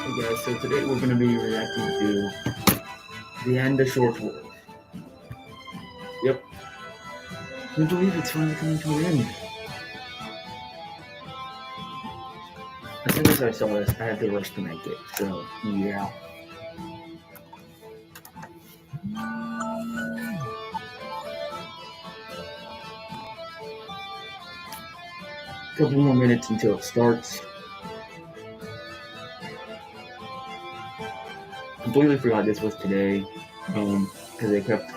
Hey guys, so today we're going to be reacting to the end of Short World. Yep. Can you believe it's finally coming to an end? As soon as I saw this, I had to rush to make it, so yeah. A couple more minutes until it starts. Completely forgot this was today, because they kept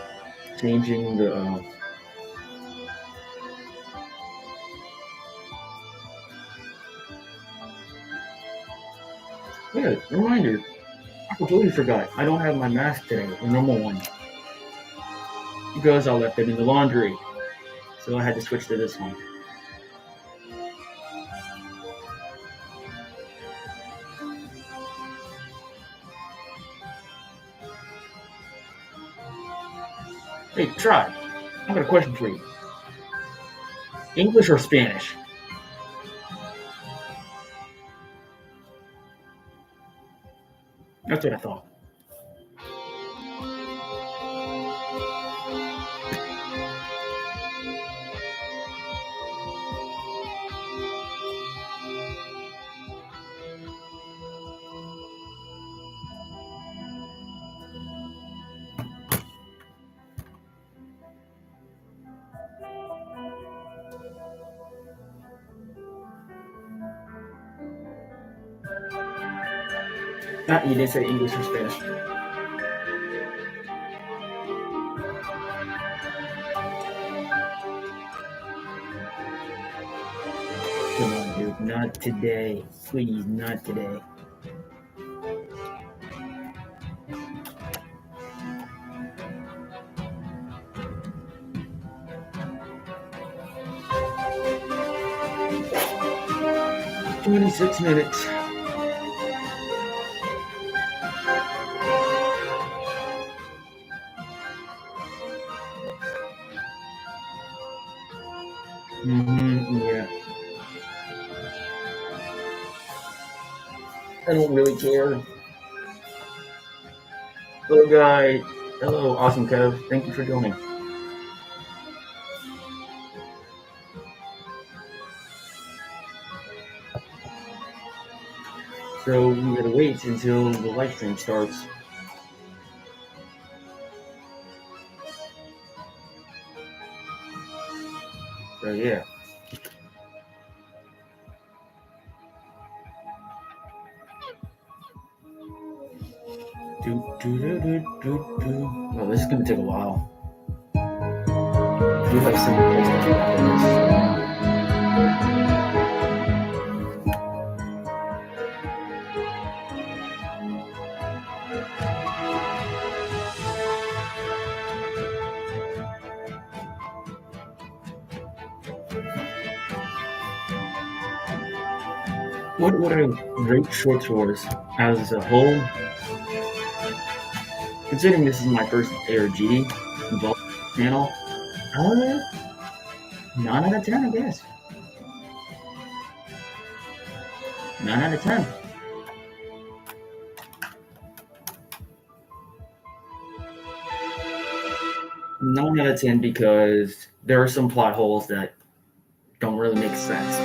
changing the, yeah, reminder, I completely forgot, I don't have my mask today, the normal one, because I left it in the laundry, so I had to switch to this one. Hey, try. I've got a question for you. English or Spanish? That's what I thought. You didn't say English or Spanish. Come on, dude. Not today. Please, not today. "26 minutes. Yeah. I don't really care. Hello, guy. Hello, Awesome Kev. Thank you for joining. So we gotta wait until the live stream starts. So yeah. Well, this is gonna take a while. I do have some rules after this. What would I rate Short Wars as a whole? Considering this is my first ARG involved channel, 9 out of 10, I guess. 9 out of 10. Nine out of 10 because there are some plot holes that don't really make sense.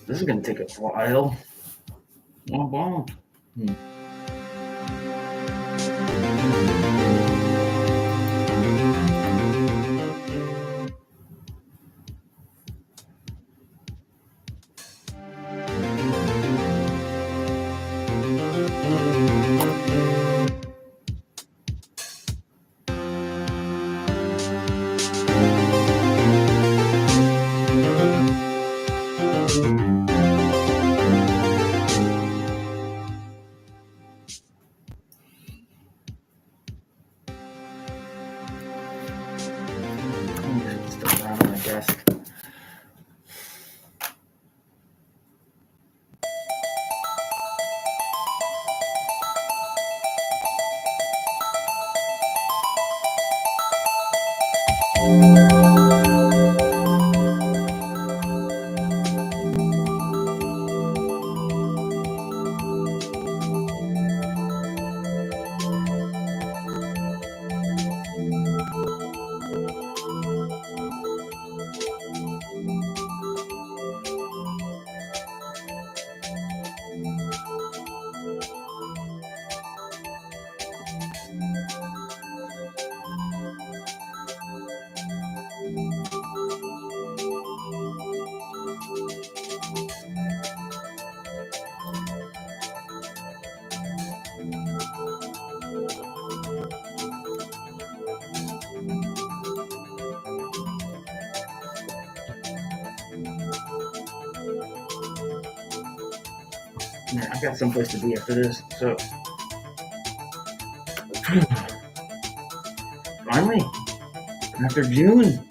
This is gonna take a while. Man, I got someplace to be after this. So finally, after June,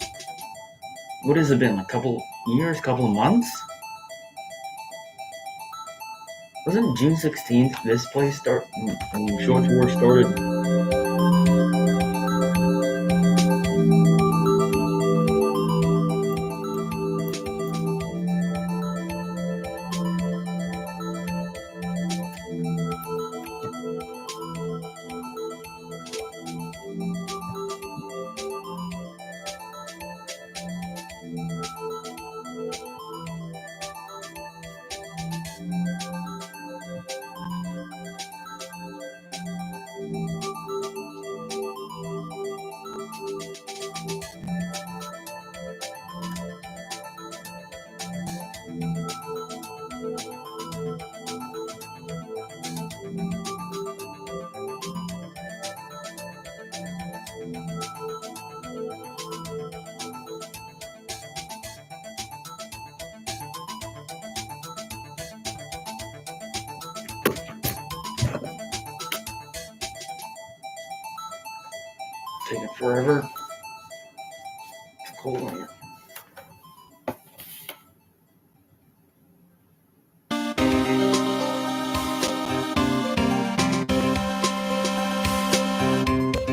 what has it been? A couple years, couple of months? Wasn't June 16th this place start when Short War started? Taking forever. It's cold in here.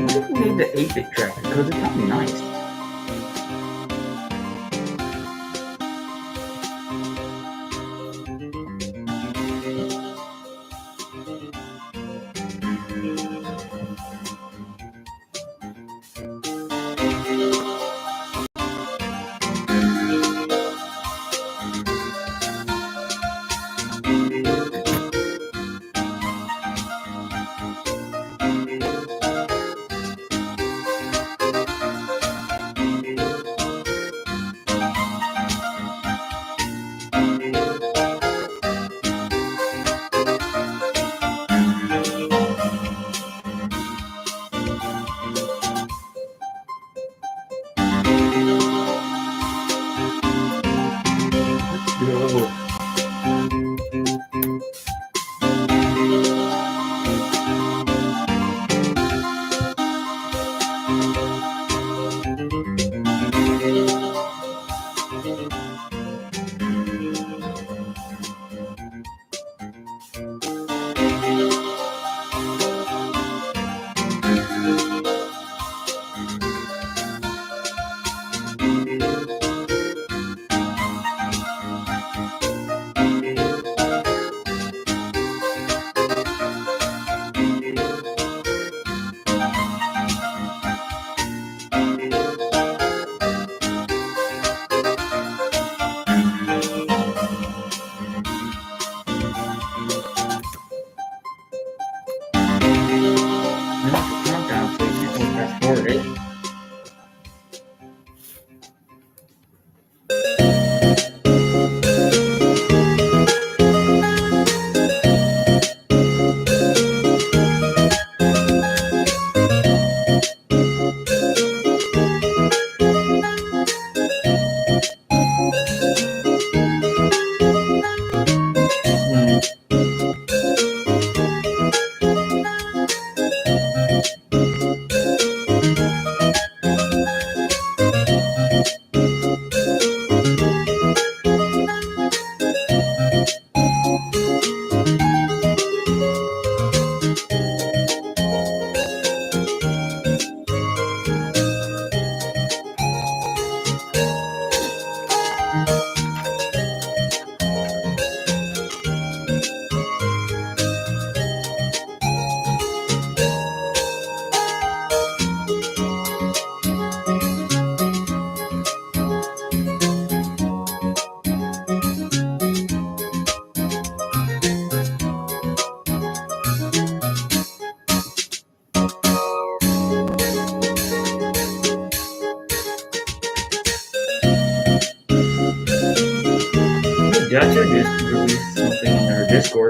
What if we made the 8-bit tracker? Because it's probably nice.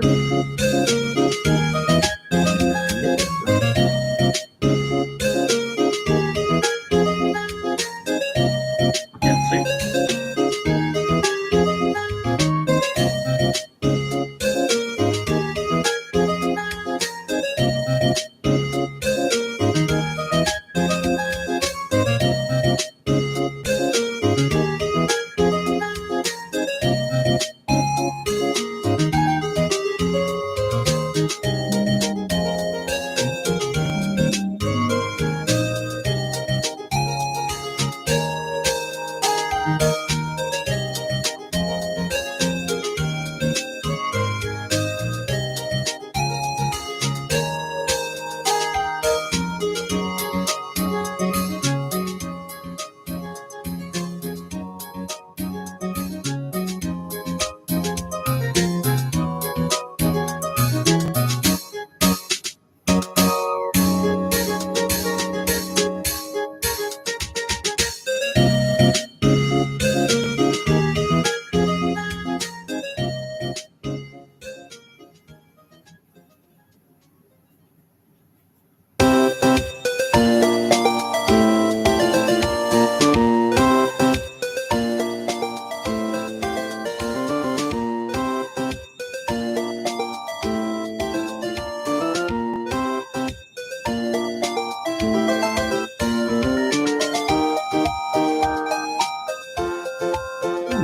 board. Yeah, see?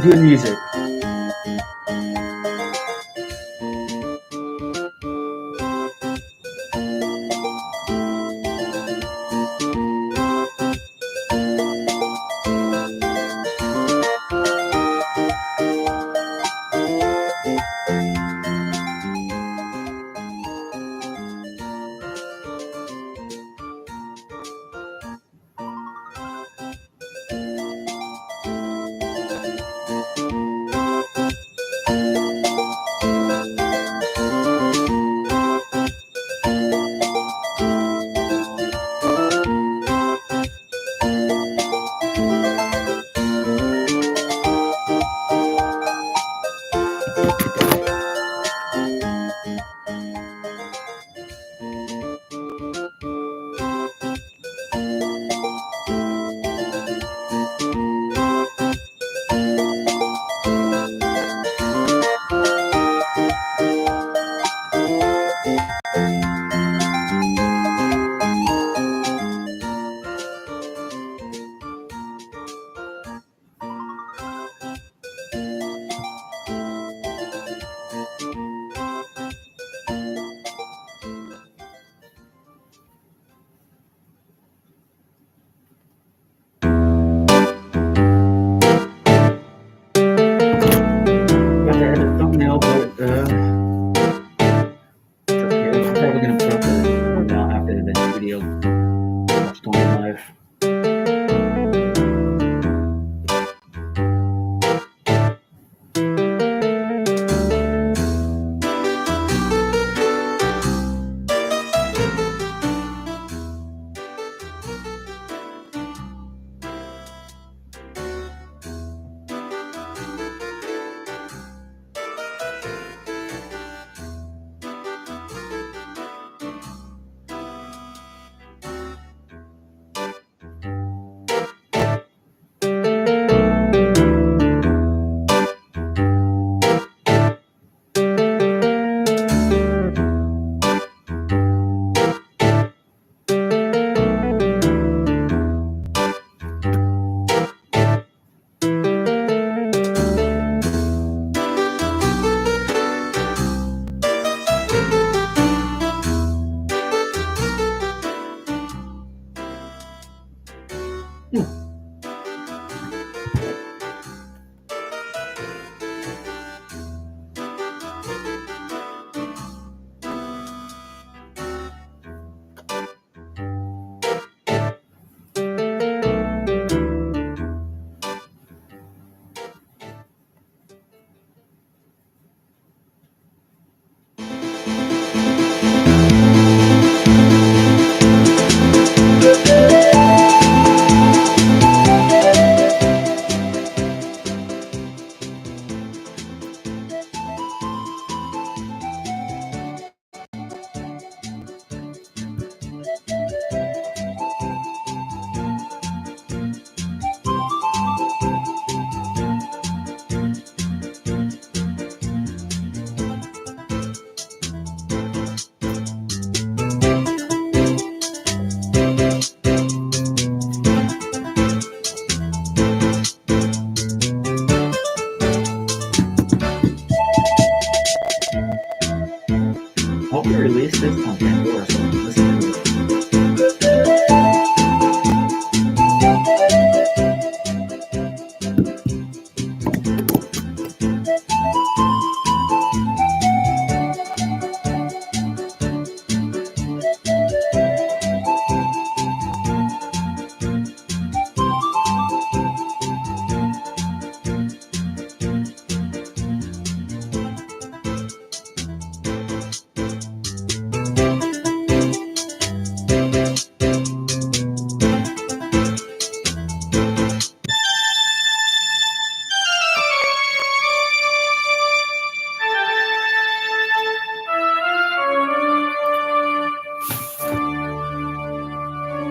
Good music. Got to edit thumbnail, but it's okay. I'm probably gonna put up a thumbnail after the video. It's going live. on Pandora, so listen to it.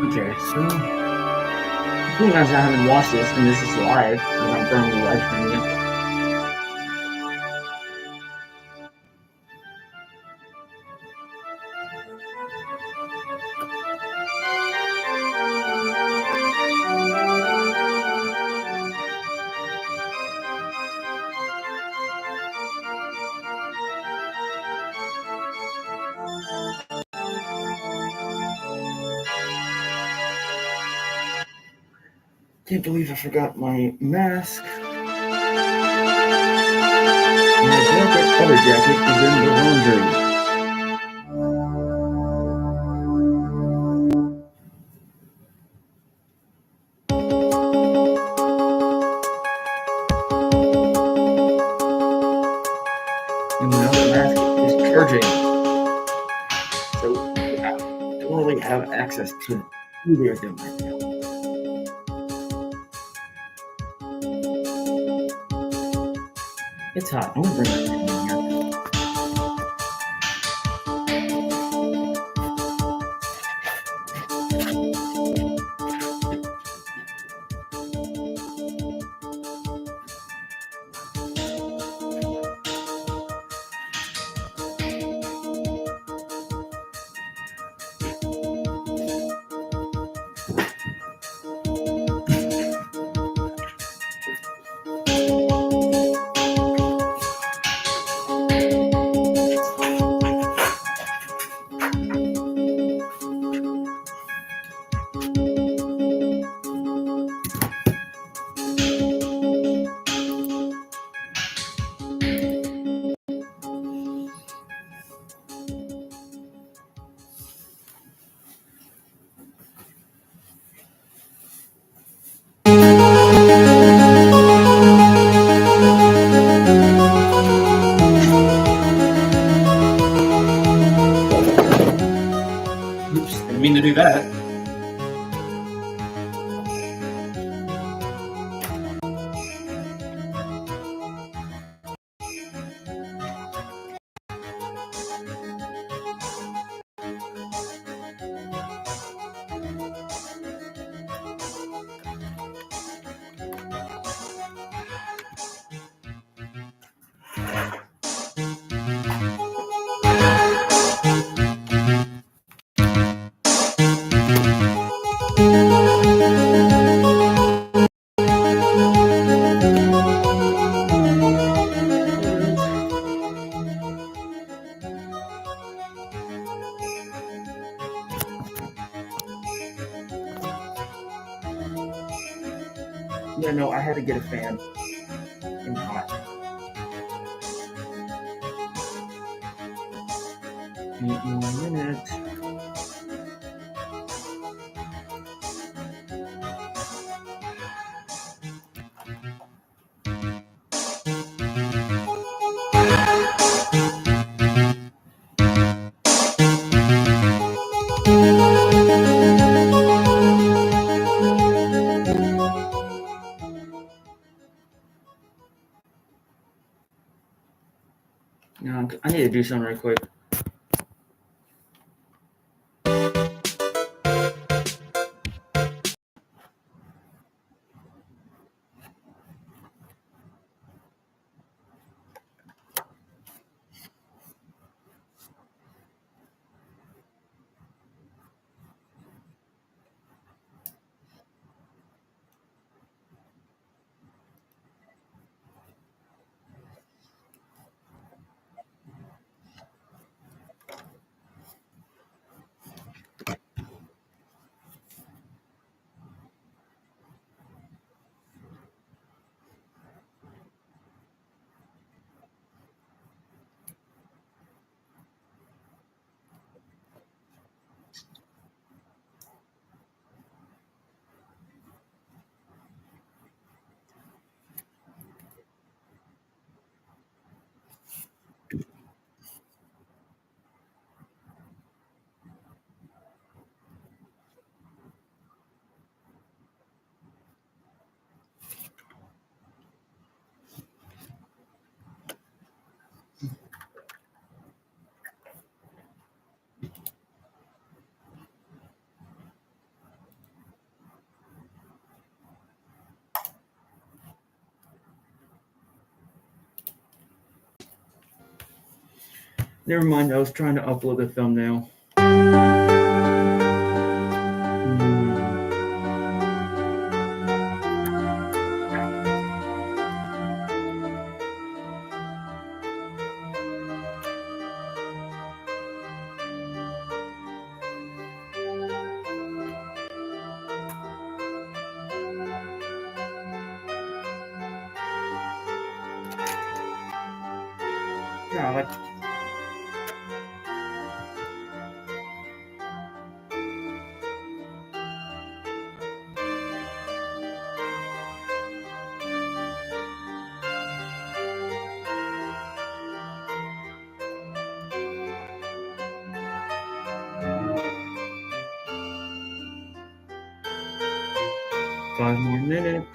Okay, so cool guys, I haven't watched this, and this is live because I'm currently live streaming it. Can't believe I forgot my mask. My jacket, other jacket, is in the laundry. And the other mask is charging. So I don't really have access to either of them right now. It's hot. I'm gonna bring that thing in here. Oops, didn't mean to do that. Yeah, no, I had to get a fan. I'm hot. 8 more minutes. No, I need to do something right quick. Never mind, I was trying to upload the thumbnail. Yeah, like 5 more minutes.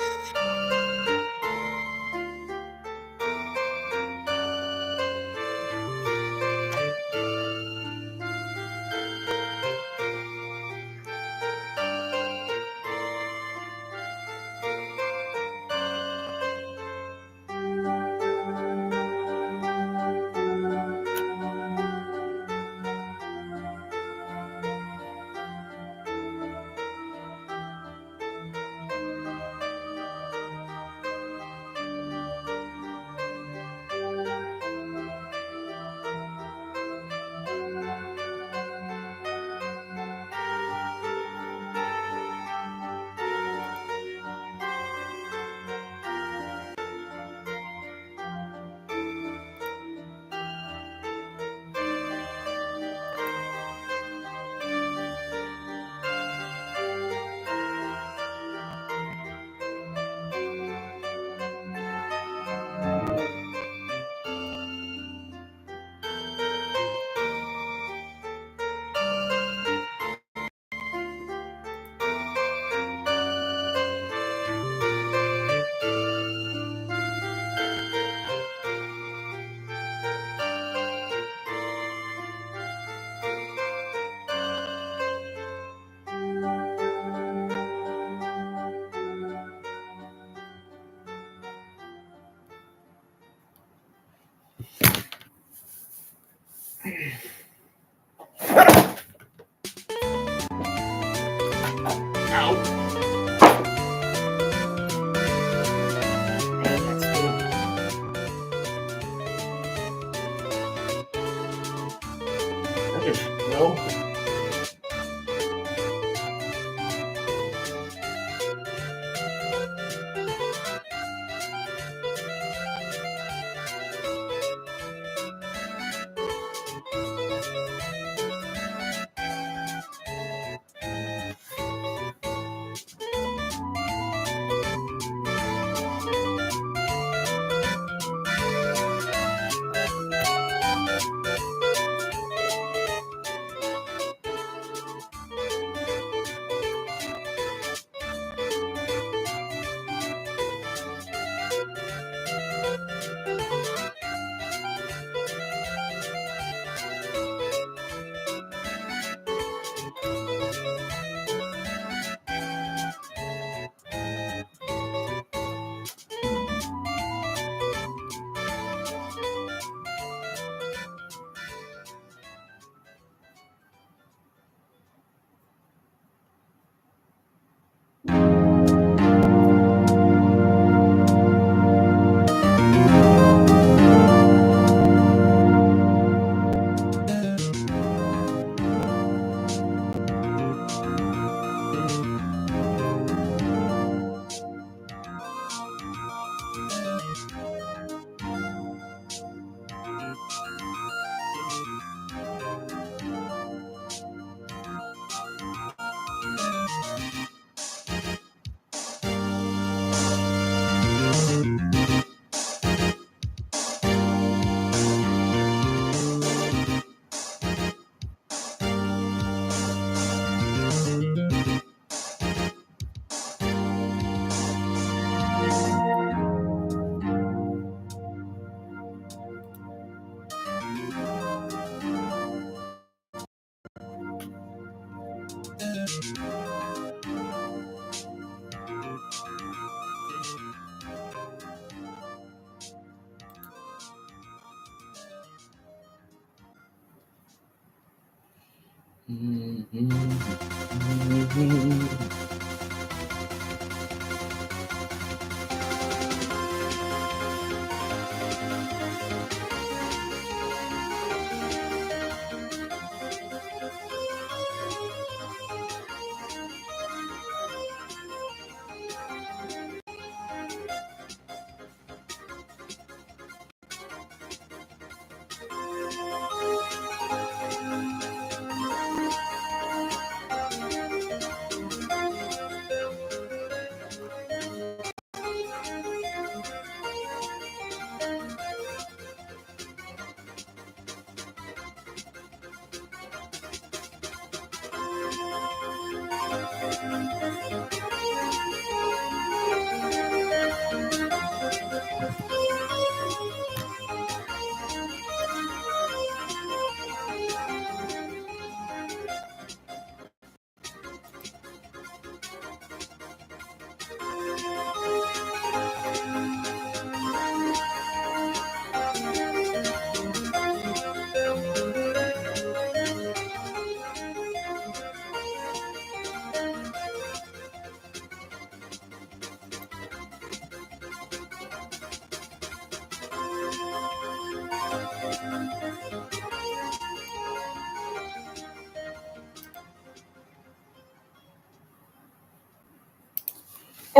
Well,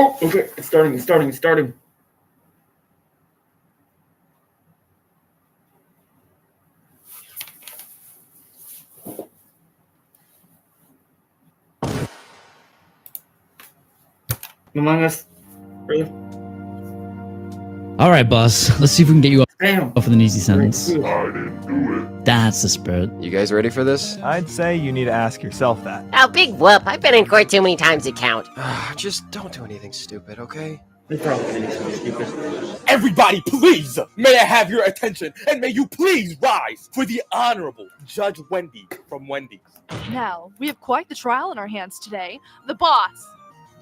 Oh, okay. It's starting. Among Us. Really? All right, boss. Let's see if we can get you Damn. off with an easy sentence. I didn't do it. That's the spirit. You guys ready for this? I'd say you need to ask yourself that. Oh, big whoop. I've been in court too many times to count. Just don't do anything stupid, okay? They probably think it's stupid. Everybody, please! May I have your attention, and may you please rise for the Honorable Judge Wendy from Wendy's. Now, we have quite the trial in our hands today. The boss.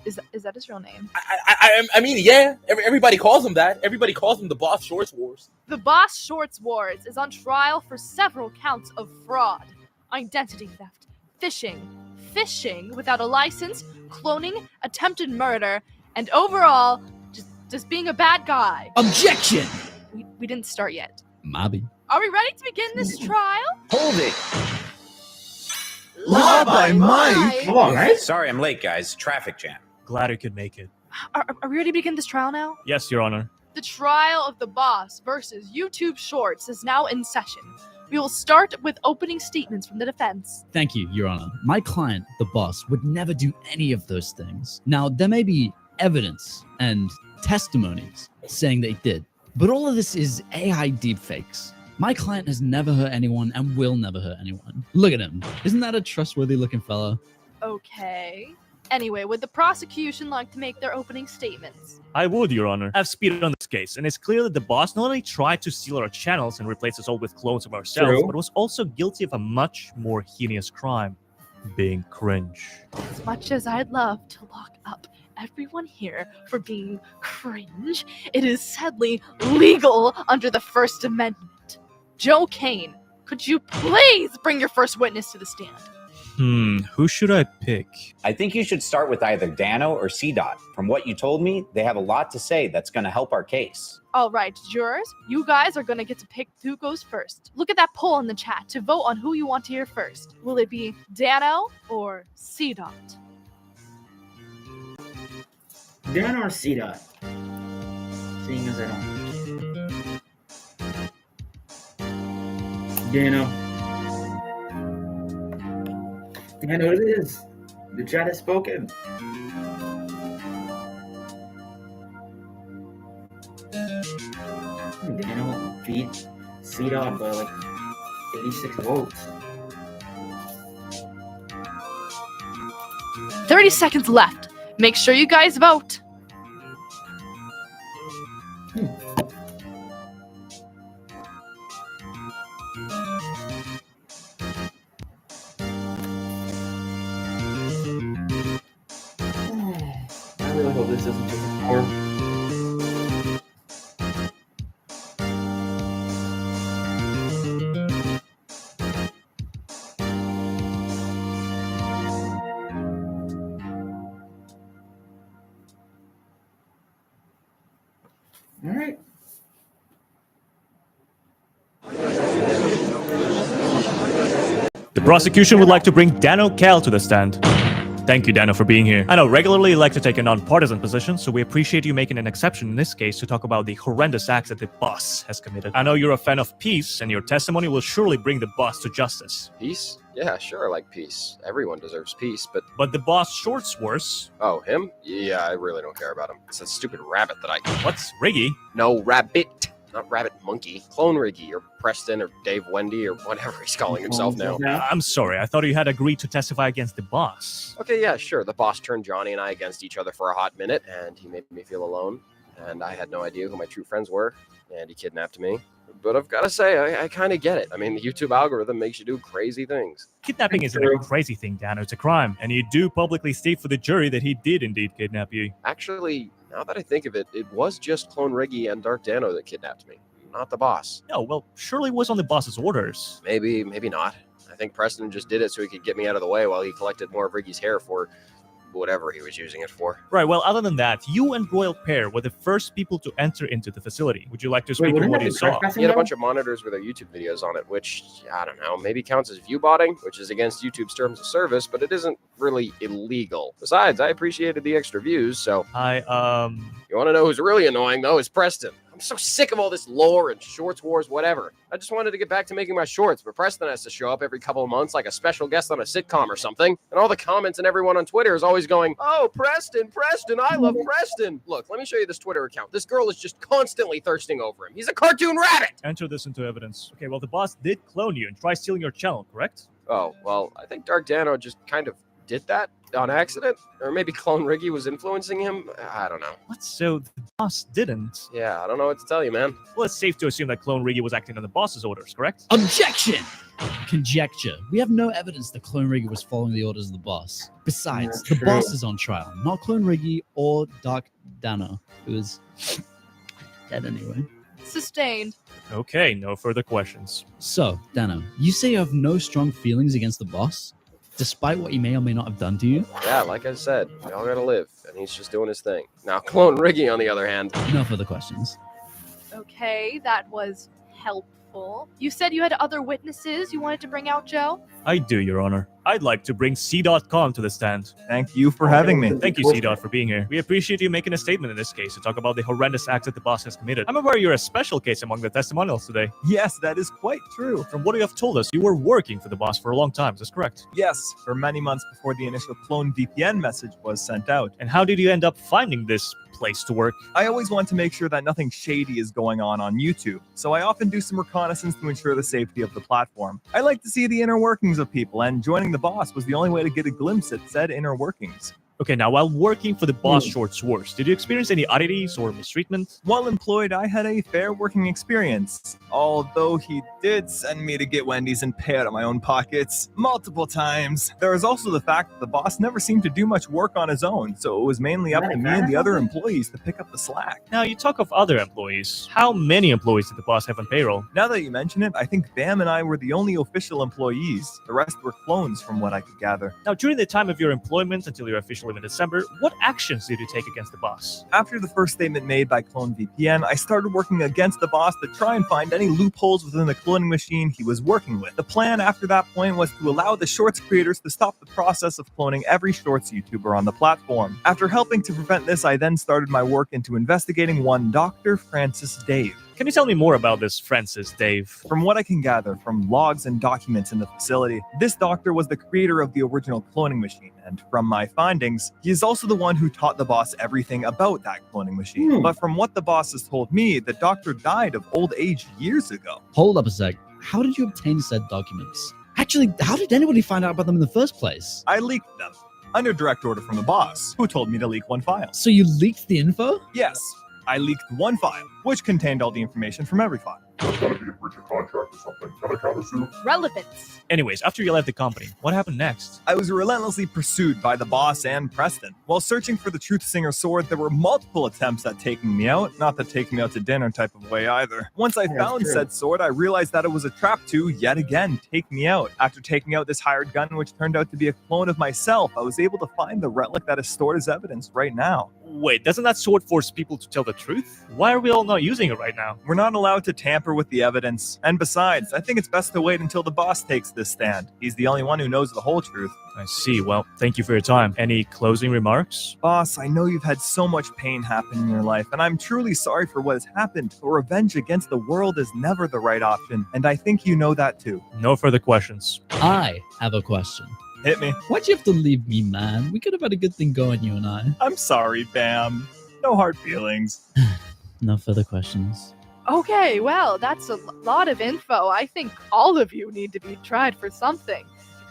Is that his real name? I mean, yeah, everybody calls him that. Everybody calls him the Boss Shorts Wars. The Boss Shorts Wars is on trial for several counts of fraud, identity theft, phishing without a license, cloning, attempted murder, and overall, just being a bad guy. Objection! We didn't start yet. Mobby. Are we ready to begin this trial? Hold it! Law by Mike! Come on, right? Sorry I'm late, guys. Traffic jam. Glad I could make it. Are we ready to begin this trial now? Yes, Your Honor. The trial of the boss versus YouTube Shorts is now in session. We will start with opening statements from the defense. Thank you, Your Honor. My client, the boss, would never do any of those things. Now, there may be evidence and testimonies saying they did, but all of this is AI deepfakes. My client has never hurt anyone and will never hurt anyone. Look at him. Isn't that a trustworthy looking fella? Okay. Anyway, would the prosecution like to make their opening statements? I would, Your Honor. I've speeded on this case, and it's clear that the boss not only tried to steal our channels and replace us all with clones of ourselves, but was also guilty of a much more heinous crime, being cringe. As much as I'd love to lock up everyone here for being cringe, it is sadly legal under the First Amendment. Joe Kane, could you please bring your first witness to the stand? Who should I pick? I think you should start with either Danno or Cdot. From what you told me, they have a lot to say that's going to help our case. All right, jurors, you guys are going to get to pick who goes first. Look at that poll in the chat to vote on who you want to hear first. Will it be Danno or Cdot? Danno or Cdot? Seeing as I don't. Danno. Danno it is. The chat has spoken. Danno beat Cdot by like 86 votes. 30 seconds left. Make sure you guys vote. I really hope this isn't just a power. All right. The prosecution would like to bring Danno Cal to the stand. Thank you, Danno, for being here. I know regularly you like to take a non-partisan position, so we appreciate you making an exception in this case to talk about the horrendous acts that the boss has committed. I know you're a fan of peace, and your testimony will surely bring the boss to justice. Peace? Yeah, sure, I like peace. Everyone deserves peace, but... But the boss shorts worse. Oh, him? Yeah, I really don't care about him. It's that stupid rabbit that I... What's Riggy? No, rabbit. Not rabbit monkey. Clone Riggy, or Preston, or Dave Wendy, or whatever he's calling himself now. I'm sorry, I thought you had agreed to testify against the boss. Okay, yeah, sure. The boss turned Johnny and I against each other for a hot minute, and he made me feel alone. And I had no idea who my true friends were, and he kidnapped me. But I've got to say, I kind of get it. I mean, the YouTube algorithm makes you do crazy things. Kidnapping isn't a crazy thing, Danno. It's a crime. And you do publicly state for the jury that he did indeed kidnap you. Actually, now that I think of it, it was just Clone Riggy and Dark Danno that kidnapped me, not the boss. No, well, surely it was on the boss's orders. Maybe, maybe not. I think Preston just did it so he could get me out of the way while he collected more of Riggy's hair for whatever he was using it for. Right, well, other than that, you and Royal Pear were the first people to enter into the facility. Would you like to speak on what you saw? He had a bunch of monitors with our YouTube videos on it, which, I don't know, maybe counts as viewbotting, which is against YouTube's terms of service, but it isn't really illegal. Besides, I appreciated the extra views, so... You want to know who's really annoying, though, is Preston. I'm so sick of all this lore and shorts wars, whatever. I just wanted to get back to making my shorts, but Preston has to show up every couple of months like a special guest on a sitcom or something. And all the comments and everyone on Twitter is always going, oh, Preston, I love Preston. Look, let me show you this Twitter account. This girl is just constantly thirsting over him. He's a cartoon rabbit. Enter this into evidence. Okay, well, the boss did clone you and try stealing your channel, correct? Oh, well, I think Dark Danno just kind of did that on accident, or maybe Clone Riggy was influencing him. I don't know. What? So the boss didn't? Yeah, I don't know what to tell you, man. Well, it's safe to assume that Clone Riggy was acting on the boss's orders, correct? Objection! Conjecture. We have no evidence that Clone Riggy was following the orders of the boss. Besides, the boss is on trial, not Clone Riggy or Dark Danno, who is dead anyway. Sustained. Okay, no further questions. So, Danno, you say you have no strong feelings against the boss, despite what he may or may not have done to you? Yeah, like I said, we all gotta live, and he's just doing his thing. Now, Clone Riggy, on the other hand... No further questions. Okay, that was helpful. You said you had other witnesses you wanted to bring out, Joe? I do, Your Honor. I'd like to bring Cdot to the stand. Thank you for having me. Thank you, Cdot, for being here. We appreciate you making a statement in this case to talk about the horrendous acts that the boss has committed. I'm aware you're a special case among the testimonials today. Yes, that is quite true. From what you have told us, you were working for the boss for a long time. Is this correct? Yes, for many months before the initial clone VPN message was sent out. And how did you end up finding this place to work? I always want to make sure that nothing shady is going on YouTube, so I often do some reconnaissance to ensure the safety of the platform. I like to see the inner workings of people, and joining the boss was the only way to get a glimpse at said inner workings. Okay, now while working for the boss short wars, did you experience any oddities or mistreatment? While employed, I had a fair working experience, although he did send me to get Wendy's and pay out of my own pockets multiple times. There is also the fact that the boss never seemed to do much work on his own, so it was mainly up to me and the other employees to pick up the slack. Now, you talk of other employees. How many employees did the boss have on payroll? Now that you mention it, I think Bam and I were the only official employees. The rest were clones from what I could gather. Now, during the time of your employment until your official leave in December, what actions did you take against the boss? After the first statement made by Clone VPN, I started working against the boss to try and find any loopholes within the cloning machine he was working with. The plan after that point was to allow the Shorts creators to stop the process of cloning every Shorts YouTuber on the platform. After helping to prevent this, I then started my work into investigating one Dr. Francis Dave. Can you tell me more about this Francis Dave? From what I can gather from logs and documents in the facility, this doctor was the creator of the original cloning machine, and from my findings, he is also the one who taught the boss everything about that cloning machine. But from what the boss has told me, the doctor died of old age years ago. Hold up a sec. How did you obtain said documents? Actually, how did anybody find out about them in the first place? I leaked them, under direct order from the boss, who told me to leak one file. So you leaked the info? Yes. I leaked one file, which contained all the information from every file. That's gotta be a breach of contract or something. Can I countersue? Relevance. Anyways, after you left the company, what happened next? I was relentlessly pursued by the boss and Preston. While searching for the Truth Singer sword, there were multiple attempts at taking me out. Not the taking me out to dinner type of way either. Once I found said sword, I realized that it was a trap to, yet again, take me out. After taking out this hired gun, which turned out to be a clone of myself, I was able to find the relic that is stored as evidence right now. Wait, doesn't that sword force people to tell the truth? Why are we all not using it right now? We're not allowed to tamper with the evidence. And besides, I think it's best to wait until the boss takes this stand. He's the only one who knows the whole truth. I see. Well, thank you for your time. Any closing remarks? Boss, I know you've had so much pain happen in your life, and I'm truly sorry for what has happened. But revenge against the world is never the right option, and I think you know that too. No further questions. I have a question. Hit me. Why'd you have to leave me, man? We could have had a good thing going, you and I. I'm sorry, Bam. No hard feelings. No further questions. Okay, well, that's a lot of info. I think all of you need to be tried for something.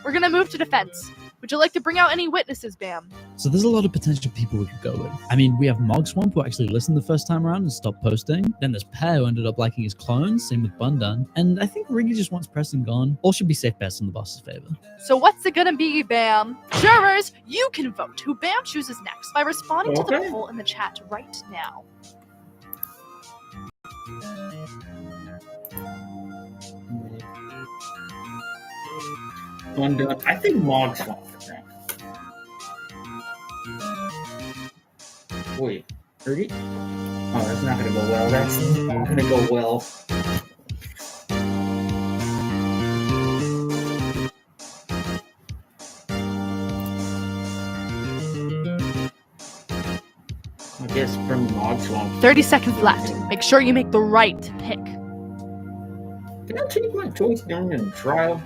We're gonna move to defense. Would you like to bring out any witnesses, Bam? So there's a lot of potential people we could go with. I mean, we have Mogswamp, who actually listened the first time around and stopped posting. Then there's Pear, who ended up liking his clones. Same with Bundun. And I think Riggy just wants Preston gone. All should be safe bets in the boss's favor. So what's it gonna be, Bam? Jurors, you can vote who Bam chooses next by responding to the poll in the chat right now. Bundun. I think Mogswamp. Wait, Riggy? Oh, that's not gonna go well. That's not gonna go well. I guess from Mogswamp. 30 seconds left. Make sure you make the right pick. Can I change my choice during the trial?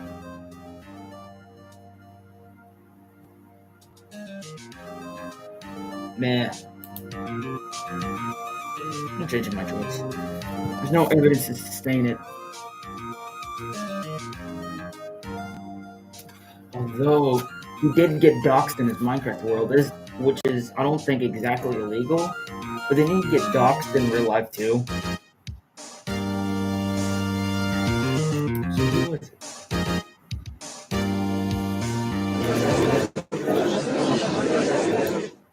Nah. I'm changing my choice. There's no evidence to sustain it. Although, he did get doxxed in his Minecraft world, which is, I don't think, exactly illegal. But then he get doxxed in real life, too. So who is it?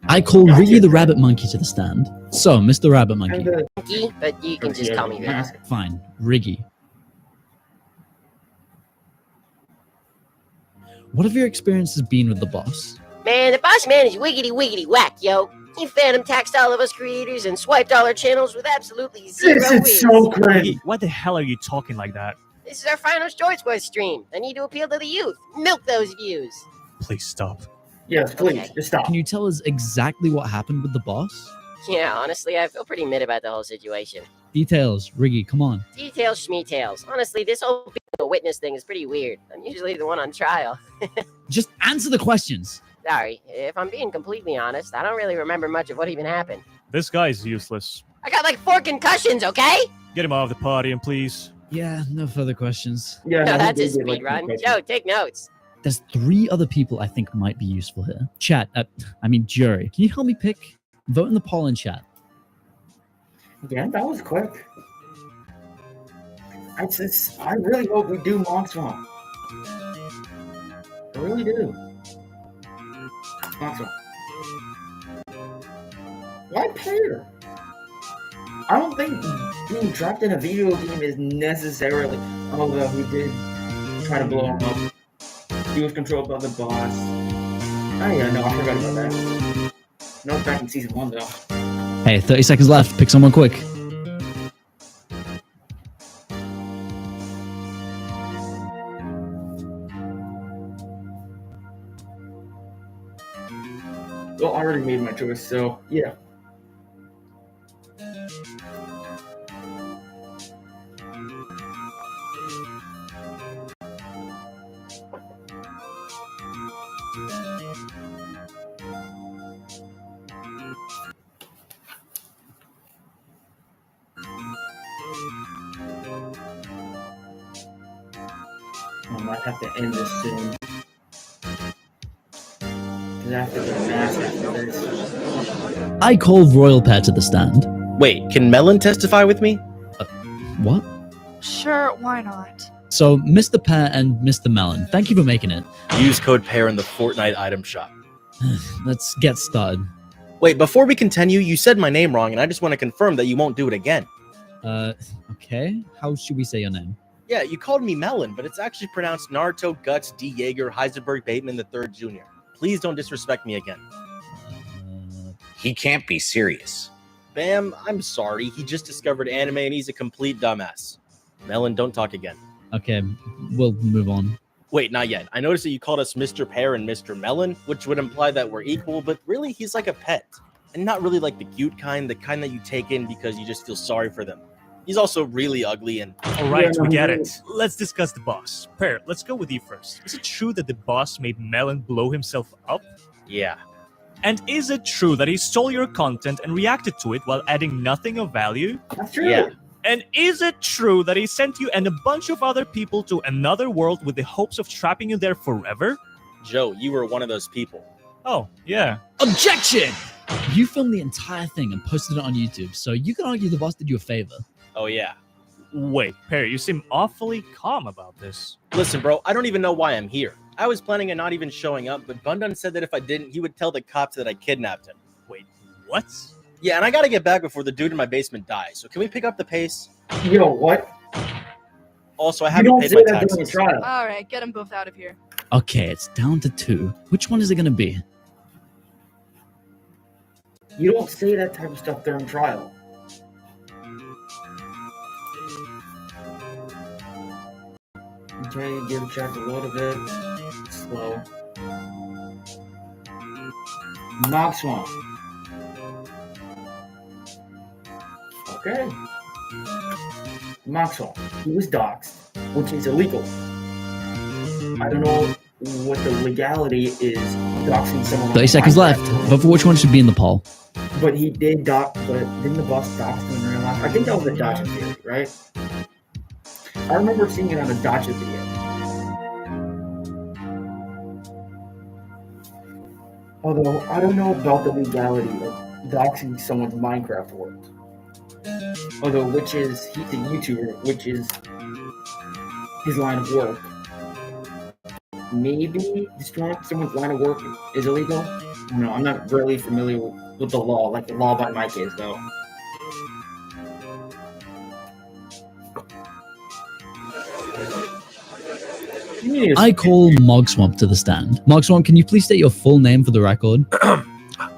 I call Riggy the Rabbit Monkey to the stand. So, Mr. Rabbit Monkey. Monkey, but you can just call me Riggy. Fine, Riggy. What have your experiences been with the boss? Man, the boss man is wiggity whack, yo. He phantom taxed all of us creators and swiped all our channels with absolutely zero This wins. is so crazy. Why the hell are you talking like that? This is our final Choice Quest stream. I need to appeal to the youth. Milk those views. Please stop. Yes, please, Okay. just stop. Can you tell us exactly what happened with the boss? Yeah, honestly, I feel pretty mid about the whole situation. Details, Riggy, come on. Details, schmeetails. Honestly, this whole being a witness thing is pretty weird. I'm usually the one on trial. Just answer the questions. Sorry, if I'm being completely honest, I don't really remember much of what even happened. This guy's useless. I got like 4 concussions, okay? Get him out of the party, and please. Yeah, no further questions. Yeah, No, he that's did a get, speed like, run. concussion. Joe, take notes. There's 3 other people I think might be useful here. Chat, jury. Can you help me pick? Vote in the poll in chat. Yeah, that was quick. I really hope we do Mogswamp. I really do. Mogswamp. Why Pear? I don't think being trapped in a video game is necessarily. Although he did try to blow him up. He was controlled by the boss. Oh yeah, no, I forgot about that. No, back in season 1 though. Hey, 30 seconds left. Pick someone quick. Well, I already made my choice, so yeah. I might have to end this soon. Because I have to get a mask after this. I call Royal Pear to the stand. Wait, can Melon testify with me? What? Sure, why not? So, Mr. Pear and Mr. Melon, thank you for making it. Use code PAIR in the Fortnite item shop. Let's get started. Wait, before we continue, you said my name wrong, and I just want to confirm that you won't do it again. Okay. How should we say your name? Yeah, you called me Melon, but it's actually pronounced Naruto Guts D. Jaeger Heisenberg Bateman III Jr. Please don't disrespect me again. He can't be serious. Bam, I'm sorry. He just discovered anime and he's a complete dumbass. Melon, don't talk again. Okay, we'll move on. Wait, not yet. I noticed that you called us Mr. Pear and Mr. Melon, which would imply that we're equal, but really he's like a pet. And not really like the cute kind, the kind that you take in because you just feel sorry for them. He's also really ugly and... All right, we get it. Let's discuss the boss. Pear, let's go with you first. Is it true that the boss made Melon blow himself up? Yeah. And is it true that he stole your content and reacted to it while adding nothing of value? That's true. Yeah. And is it true that he sent you and a bunch of other people to another world with the hopes of trapping you there forever? Joe, you were one of those people. Oh, yeah. Objection! You filmed the entire thing and posted it on YouTube, so you can argue the boss did you a favor. Oh, yeah. Wait, Pear, you seem awfully calm about this. Listen, bro, I don't even know why I'm here. I was planning on not even showing up, but Bundun said that if I didn't, he would tell the cops that I kidnapped him. Wait, what? Yeah, and I gotta get back before the dude in my basement dies, so can we pick up the pace? Yo, what? Also, I You haven't don't paid say my that during the taxes. trial. All right, get them both out of here. Okay, it's down to 2. Which one is it gonna be? You don't say that type of stuff during trial. Okay, give chat a little bit slow. Mogswamp. Okay. Mogswamp. He was doxxed, which is illegal. I don't know what the legality is doxing someone. 30 seconds left. Vote for which one should be in the poll. But he did dox, but didn't the boss dox him in real life? I think that was a Dodger theory, right? I remember seeing it on a Dodger video. Although, I don't know about the legality of doxing someone's Minecraft world. Although, he's a YouTuber, which is his line of work. Maybe destroying someone's line of work is illegal? No, I'm not really familiar with the law, like the law by my case, though. I call Mogswamp to the stand. Mogswamp, can you please state your full name for the record?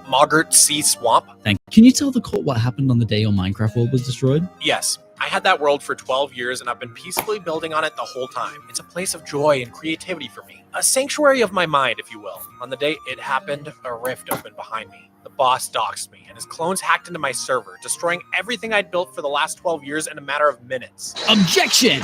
Mogert C. Swamp? Thank you. Can you tell the court what happened on the day your Minecraft world was destroyed? Yes. I had that world for 12 years and I've been peacefully building on it the whole time. It's a place of joy and creativity for me. A sanctuary of my mind, if you will. On the day it happened, a rift opened behind me. The boss doxed me and his clones hacked into my server, destroying everything I'd built for the last 12 years in a matter of minutes. Objection!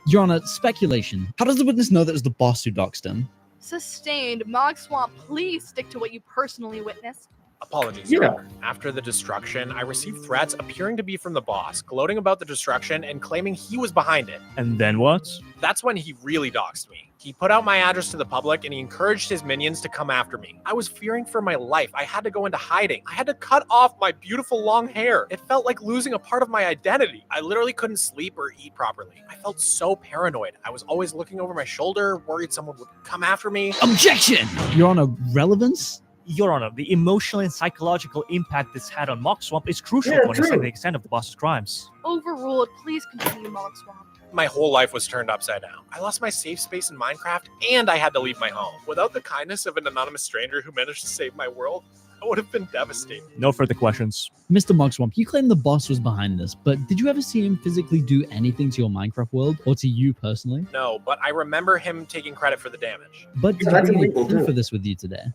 Your Honor, speculation. How does the witness know that it was the boss who doxed him? Sustained. Mogswamp, please stick to what you personally witnessed. Apologies, Your Honor. After the destruction, I received threats appearing to be from the boss, gloating about the destruction and claiming he was behind it. And then what? That's when he really doxed me. He put out my address to the public and he encouraged his minions to come after me. I was fearing for my life. I had to go into hiding. I had to cut off my beautiful long hair. It felt like losing a part of my identity. I literally couldn't sleep or eat properly. I felt so paranoid. I was always looking over my shoulder, worried someone would come after me. Objection! Your Honor, relevance? Your Honor, the emotional and psychological impact this had on Mogswamp is crucial Yeah, to understand true. the extent of the boss's crimes. Overruled. Please continue, Mogswamp. My whole life was turned upside down. I lost my safe space in Minecraft and I had to leave my home. Without the kindness of an anonymous stranger who managed to save my world, I would have been devastated. No further questions. Mr. Mogswamp, you claim the boss was behind this, but did you ever see him physically do anything to your Minecraft world or to you personally? No, but I remember him taking credit for the damage. But did Yeah, you that's bring any illegal, proof too. of this with you today?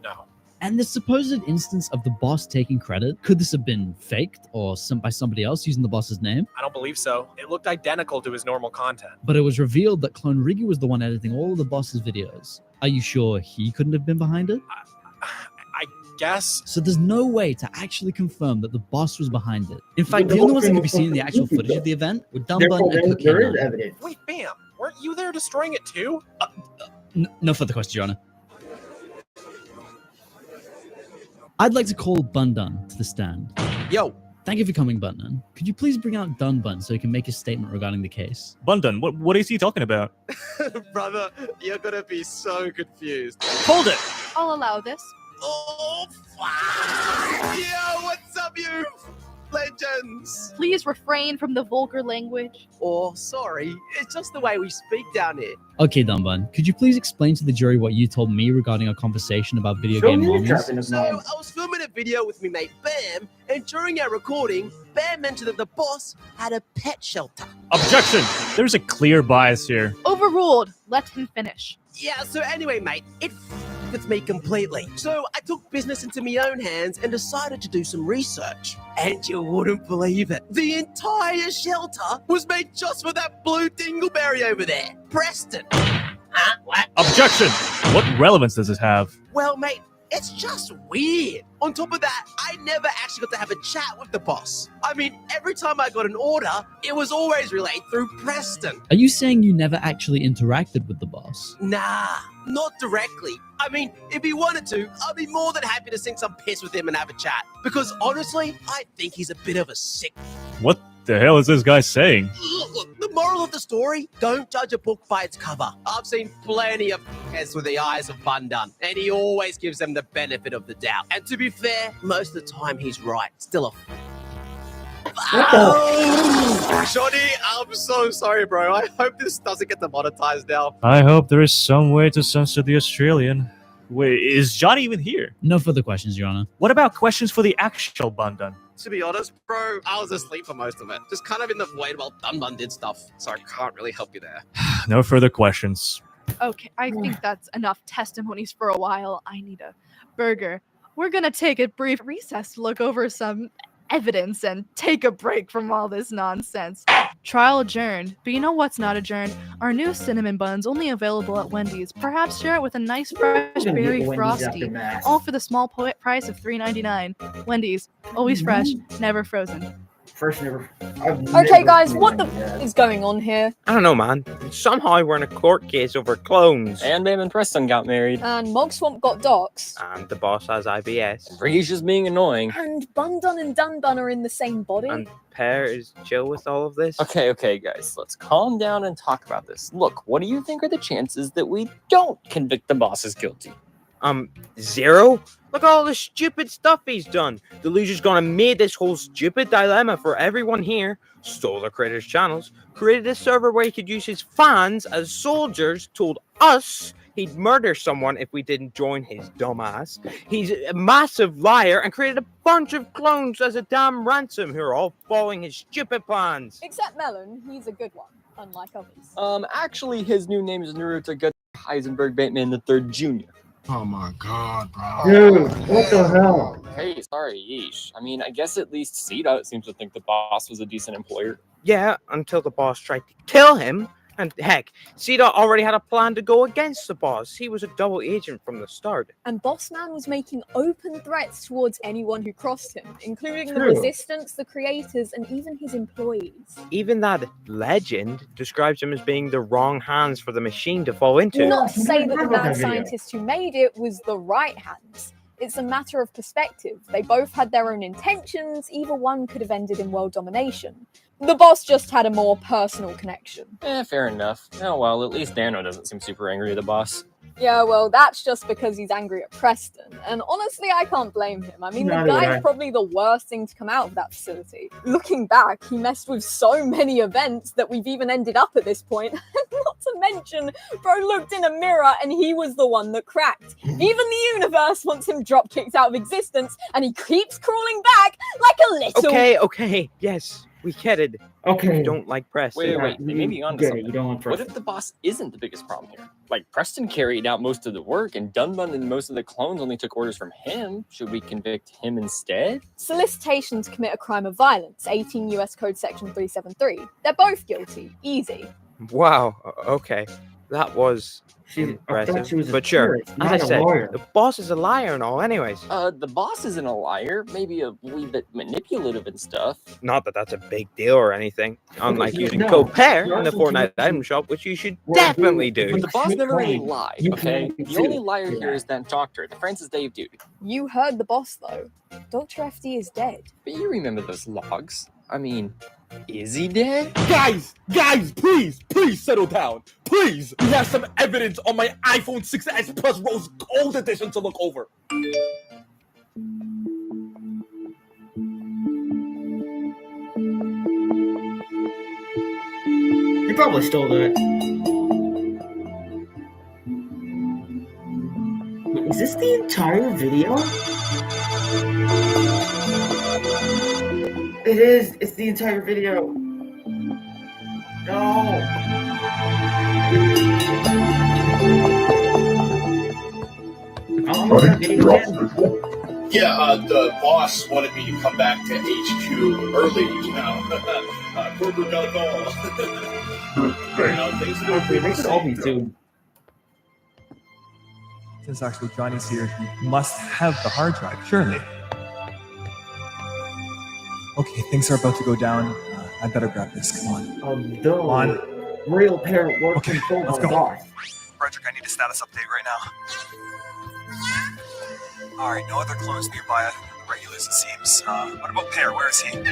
No. And the supposed instance of the boss taking credit, could this have been faked or by somebody else using the boss's name? I don't believe so. It looked identical to his normal content. But it was revealed that clone Riggy was the one editing all of the boss's videos. Are you sure he couldn't have been behind it? I guess. So there's no way to actually confirm that the boss was behind it. In fact, the the only whole ones that thing could be was seen in the on actual YouTube, footage of though. the event were Dumbun Therefore, and Cookie. there is evidence. Wait, Bam, weren't you there destroying it too? No further questions, Your Honor. I'd like to call Bundun to the stand. Yo, Thank you for coming, Bundun. Could you please bring out Dunbun so he can make a statement regarding the case? Bundun, what is he talking about? Brother, you're gonna be so confused. Hold it! I'll allow this. Oh, fuck! Yo, what's up, you legends? Please refrain from the vulgar language. Oh, sorry. It's just the way we speak down here. Okay, Dunbun, could you please explain to the jury what you told me regarding our conversation about video Show game me the mommies? trapping of So, mine. I was filming a video with me mate Bam, and during our recording, Bam mentioned that the boss had a pet shelter. Objection! There's a clear bias here. Overruled. Let him finish. Yeah, so anyway, mate, it with me completely. So I took business into my own hands and decided to do some research. And you wouldn't believe it. The entire shelter was made just for that blue dingleberry over there, Preston. Huh? What? Objection! What relevance does this have? Well, mate, it's just weird. On top of that, I never actually got to have a chat with the boss. I mean, every time I got an order, it was always relayed through Preston. Are you saying you never actually interacted with the boss? Nah, not directly. I mean, if he wanted to, I'd be more than happy to sink some piss with him and have a chat. Because honestly, I think he's a bit of a sick. What the hell is this guy saying? Look, the moral of the story, don't judge a book by its cover. I've seen plenty of s with the eyes of Bundun, and he always gives them the benefit of the doubt. And to be fair, most of the time he's right. Still a Shoddy, I'm so sorry, bro. I hope this doesn't get demonetized now. I hope there is some way to censor the Australian. Wait, is Johnny even here? No further questions, Your Honor. What about questions for the actual Bundun? To be honest, bro, I was asleep for most of it. Just kind of in the void while Dunbun did stuff, so I can't really help you there. No further questions. Okay, I think that's enough testimonies for a while. I need a burger. We're gonna take a brief recess to look over some evidence and take a break from all this nonsense. Trial adjourned, but you know what's not adjourned? Our new cinnamon buns, only available at Wendy's. Perhaps share it with a nice fresh berry frosty, all for the small price of $3.99. Wendy's, always fresh, never frozen. First, never. Okay, guys, what the is going on here? I don't know, man. Somehow we're in a court case over clones. And Bam and Preston got married. And Mogswamp got docs. And the boss has IBS. Riggy's just being annoying. And Bundun and Dunbun are in the same body. And Pear is chill with all of this. Okay, guys, let's calm down and talk about this. Look, what do you think are the chances that we don't convict the boss as guilty? 0? Look at all the stupid stuff he's done. The loser's gonna made this whole stupid dilemma for everyone here, stole the creator's channels, created a server where he could use his fans as soldiers, told us he'd murder someone if we didn't join his dumbass. He's a massive liar and created a bunch of clones as a damn ransom who are all following his stupid plans. Except Melon, he's a good one, unlike others. Actually, his new name is Naruto Gut Heisenberg Bateman III Jr. Oh my god, bro. Dude, what the hell? Hey, sorry, yeesh. I mean, I guess at least Cdot seems to think the boss was a decent employer. Yeah, until the boss tried to kill him. And heck, Cdot already had a plan to go against the boss. He was a double agent from the start. And Bossman was making open threats towards anyone who crossed him, including the True. Resistance, the creators, and even his employees. Even that legend describes him as being the wrong hands for the machine to fall into. Not to say that the mad scientist who made it was the right hands. It's a matter of perspective. They both had their own intentions. Either one could have ended in world domination. The boss just had a more personal connection. Fair enough. Oh well, at least Danno doesn't seem super angry at the boss. Yeah, well, that's just because he's angry at Preston. And honestly, I can't blame him. I mean, the guy's probably the worst thing to come out of that facility. Looking back, he messed with so many events that we've even ended up at this point. Not to mention, bro looked in a mirror and he was the one that cracked. Even the universe wants him drop-kicked out of existence, and he keeps crawling back like a little... Okay, yes, we get it. Okay. You don't like Preston. Wait, they may be onto something. What if the boss isn't the biggest problem here? Like, Preston carried out most of the work, and Dunbun and most of the clones only took orders from him. Should we convict him instead? Solicitation to commit a crime of violence, 18 US Code Section 373. They're both guilty. Easy. Wow, okay. That was impressive. But sure, as I said, the boss is a liar and all anyways. The boss isn't a liar. Maybe a wee bit manipulative and stuff. Not that that's a big deal or anything. Unlike using code Pear in the Fortnite item shop, which you should definitely do. But the boss never really lied, okay? The only liar here is that doctor, the Francis Dave dude. You heard the boss, though. Dr. FD is dead. But you remember those logs. I mean, is he dead? Guys, please settle down. Please, we have some evidence on my iPhone 6s Plus Rose Gold Edition to look over. He probably stole that. this the entire video? It is. It's the entire video. No. Yeah, the boss wanted me to come back to HQ early, you know. Corporate got a call. Things are They could all be sued. Since actually Johnny's here, he must have the hard drive, surely. Okay, things are about to go down. I better grab this. Come on. Come on. Real Pear work Okay, control let's on go. boss. Frederick, I need a status update right now. Alright, no other clones nearby other than the regulars, it seems. What about Pear? Where is he? If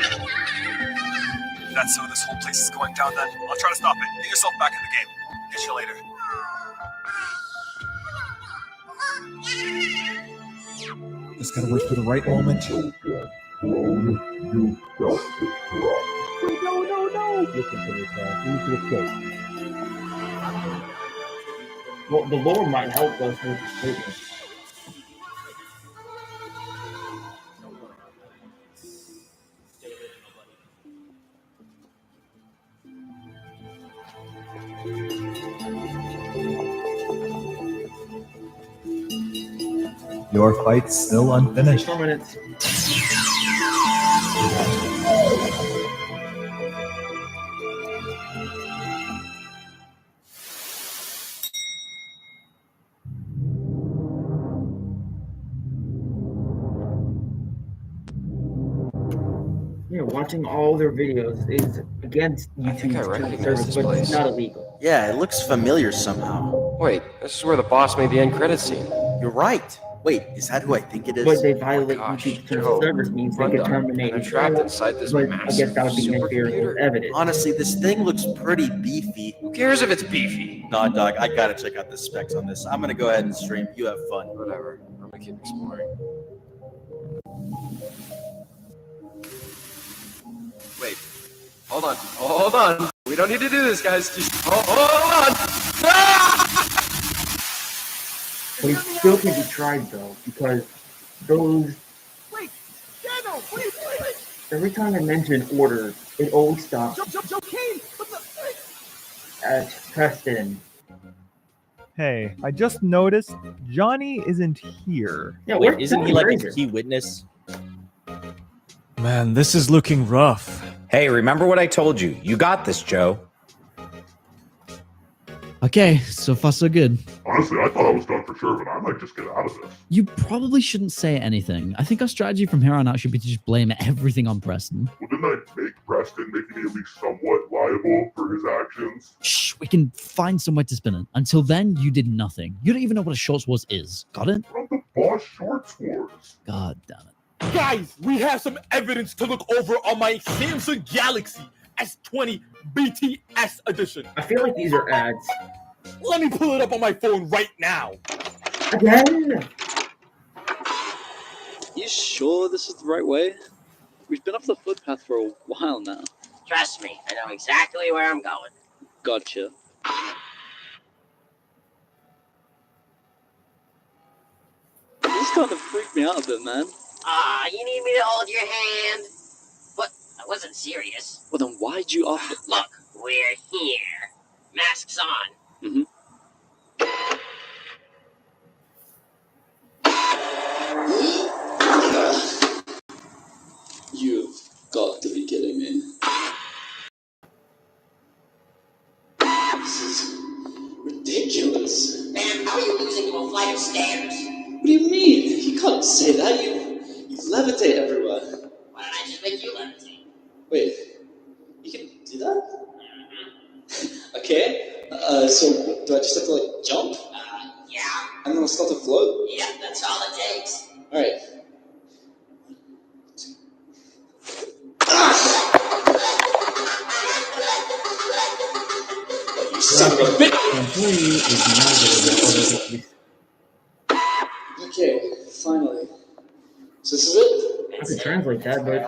that's so, this whole place is going down then. I'll try to stop it. Get yourself back in the game. Catch you later. Just gotta wait for the right moment. No. Well, the Lord might help us with the statement. Your fight's still unfinished. 4 minutes. Yeah, watching all their videos is against YouTube's service, but it's not illegal. Yeah, it looks familiar somehow. Wait, this is where the boss made the end credit scene. You're right. Wait, is that who I think it is? But they violate YouTube's terms of service means they could terminate I'm trapped inside this but I massive guess that would be interfering with evidence. Honestly, this thing looks pretty beefy. Who cares if it's beefy? Nah, dog, I gotta check out the specs on this. I'm gonna go ahead and stream. You have fun. Whatever. I'm gonna keep exploring. Wait. Hold on. Hold on. We don't need to do this, guys. Just hold on. But it still can be tried though, because those. Wait, Danno, what are you doing? Every time I mention order, it always stops Joking, what the? at Preston. Hey, I just noticed Johnny isn't here. Yeah, Wait, isn't he like a key witness? Man, this is looking rough. Hey, remember what I told you? You got this, Joe. Okay, so far so good. Honestly, I thought I was done for sure, but I might just get out of this. You probably shouldn't say anything. I think our strategy from here on out should be to just blame everything on Preston. Well, didn't I make Preston making me at least somewhat liable for his actions? Shh, we can find some way to spin it. Until then, you did nothing. You don't even know what a shorts wars is. Got it? I'm the boss shorts wars. God damn it. Guys, we have some evidence to look over on my Samsung Galaxy S20 BTS edition. I feel like these are ads. Let me pull it up on my phone right now. Again? You sure this is the right way? We've been off the footpath for a while now. Trust me, I know exactly where I'm going. Gotcha. This is starting to freak me out a bit, man. You need me to hold your hand? What? I wasn't serious. Well, then why'd you offer? Look, we're here. Masks on. Mm-hmm. You've got to be kidding me. This is ridiculous. Man, how are you losing to a flight of stairs? What do you mean? You can't say that. You levitate everywhere. Why don't I just make you levitate? Wait, you can do that? Okay. So do I just have to like jump? Yeah. And then I'll start to float? Yeah, that's all it takes. Alright. You son of a bitch! Okay, finally. So this is it? I could translate that, but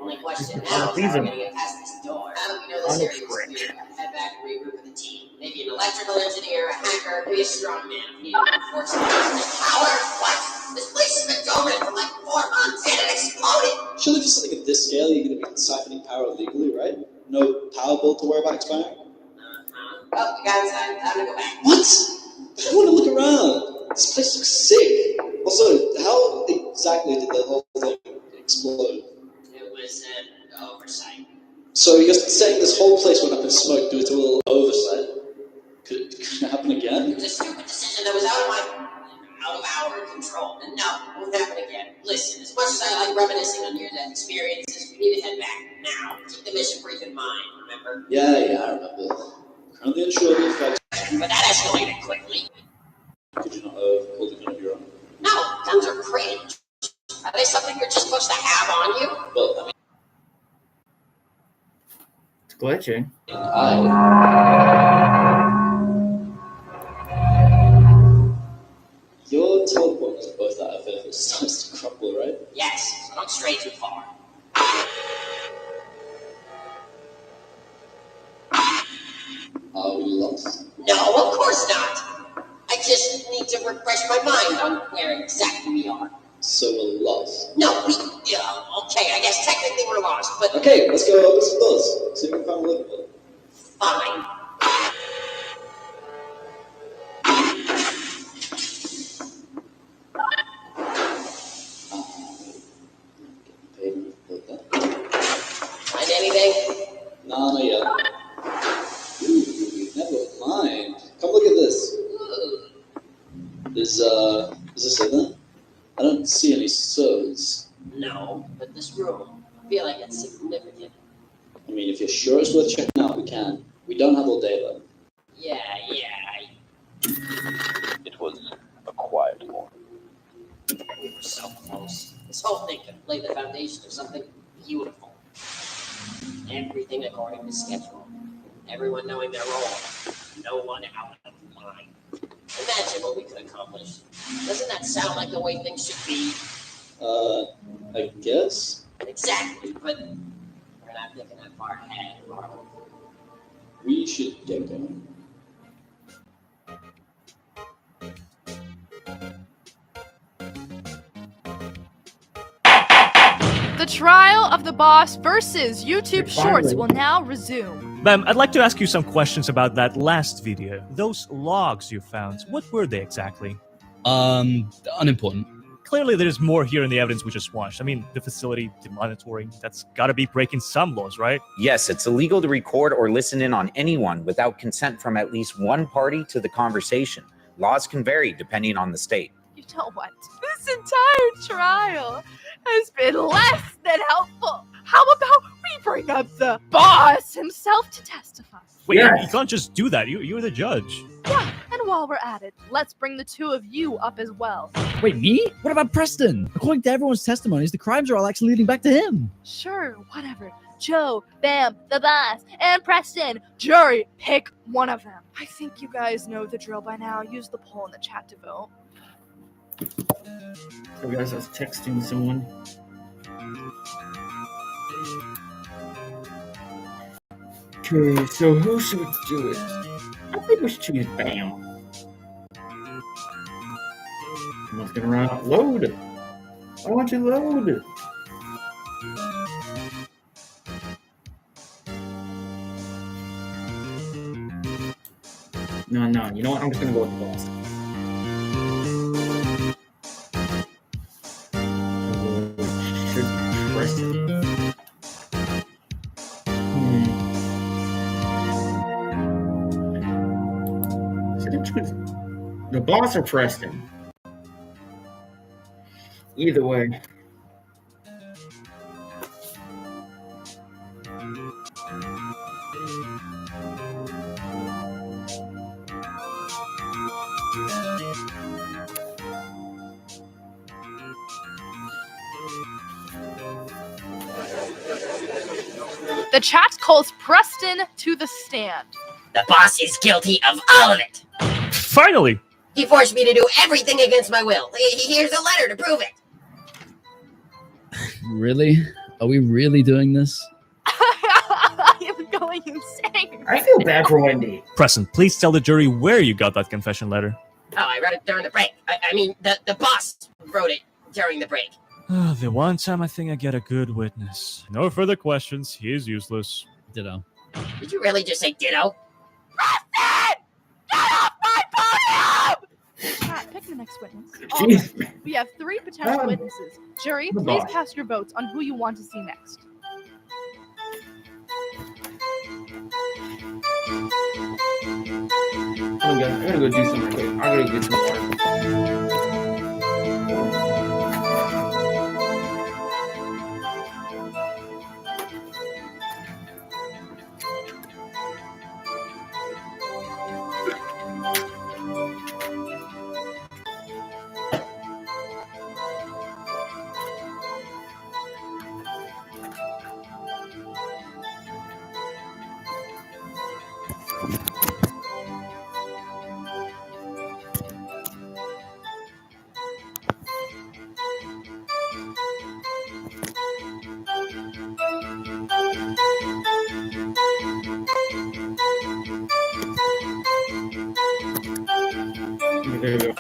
Only question it's feasible. get past this door. How do we know this area is clear? Head back and regroup with the team. Maybe an electrical engineer, a hacker, maybe a strong man. If you need unfortunate power. What? This place has been dormant for like 4 months and it exploded. Surely for something at this scale, you're going to be siphoning power illegally, right? No power bill to worry about expiring? Oh, we got inside. Time to go back. What? I don't want to look around. This place looks sick. Also, how exactly did the whole thing explode? It was an oversight. So you're saying this whole place went up in smoke due to a little oversight? Could it happen again? It was a stupid decision that was out of our control. And no, it won't happen again. Listen, as much as I like reminiscing on near-death experiences, we need to head back now. Keep the mission brief in mind, remember? Yeah, I remember. Currently unsure of the effects. But that escalated quickly. Could you not have pulled a gun of your own? No, guns are cringe. Are they something you're just supposed to have on you? Well, I mean... It's glitching. Your teleport is both out of it starts to crumble, right? Yes, so don't stray too far. Are we lost? No, of course not. I just need to refresh my mind on where exactly we are. So we're lost? No, okay, I guess technically we're lost, but... Okay, let's go open some doors. See if we can find a livable. Fine. Find anything? Nah, not yet. Ooh, never mind. Come look at this. Is this in there? I don't see any servers. No, but this room, I feel like it's significant. I mean, if you're sure it's worth checking out, we can. We don't have all day, though. Yeah. It was a quiet morning. We were so close. This whole thing could lay the foundation of something beautiful. Everything according to schedule. Everyone knowing their role. No one out of line. Imagine what we could accomplish. Doesn't that sound like the way things should be? I guess? Exactly, but we're not thinking that far ahead, are we? We should get going. The trial of the boss versus YouTube Shorts will now resume. Ma'am, I'd like to ask you some questions about that last video. Those logs you found, what were they exactly? Unimportant. Clearly there's more here in the evidence we just watched. I mean, the facility, the monitoring, that's gotta be breaking some laws, right? Yes, it's illegal to record or listen in on anyone without consent from at least one party to the conversation. Laws can vary depending on the state. You know what? This entire trial has been less than helpful. How about we bring up the boss himself to testify? Wait, you can't just do that. You're the judge. Yeah, and while we're at it, let's bring the two of you up as well. Wait, me? What about Preston? According to everyone's testimonies, the crimes are all actually leading back to him. Sure, whatever. Joe, Bam, the boss, and Preston. Jury, pick one of them. I think you guys know the drill by now. Use the poll in the chat to vote. So guys, I was texting someone. Okay, so who should we do it? I think we should choose Bam. Someone's gonna run out. Load! Why won't you load? No, you know what? I'm just gonna go with the boss. The boss or Preston? Either way. The chat calls Preston to the stand. The boss is guilty of all of it. Finally! He forced me to do everything against my will. Here's a letter to prove it. Really? Are we really doing this? I am going going insane. I feel bad for Wendy. Preston, please tell the jury where you got that confession letter. Oh, I wrote it during the break. I mean, the boss wrote it during the break. The one time I think I get a good witness. No further questions. He is useless. Ditto. Did you really just say ditto? Chat, pick the next witness. Jeez. Also, we have 3 potential witnesses. Jury, Oh, please God. cast your votes on who you want to see next. I gotta go do something quick. I gotta get some water. There you go.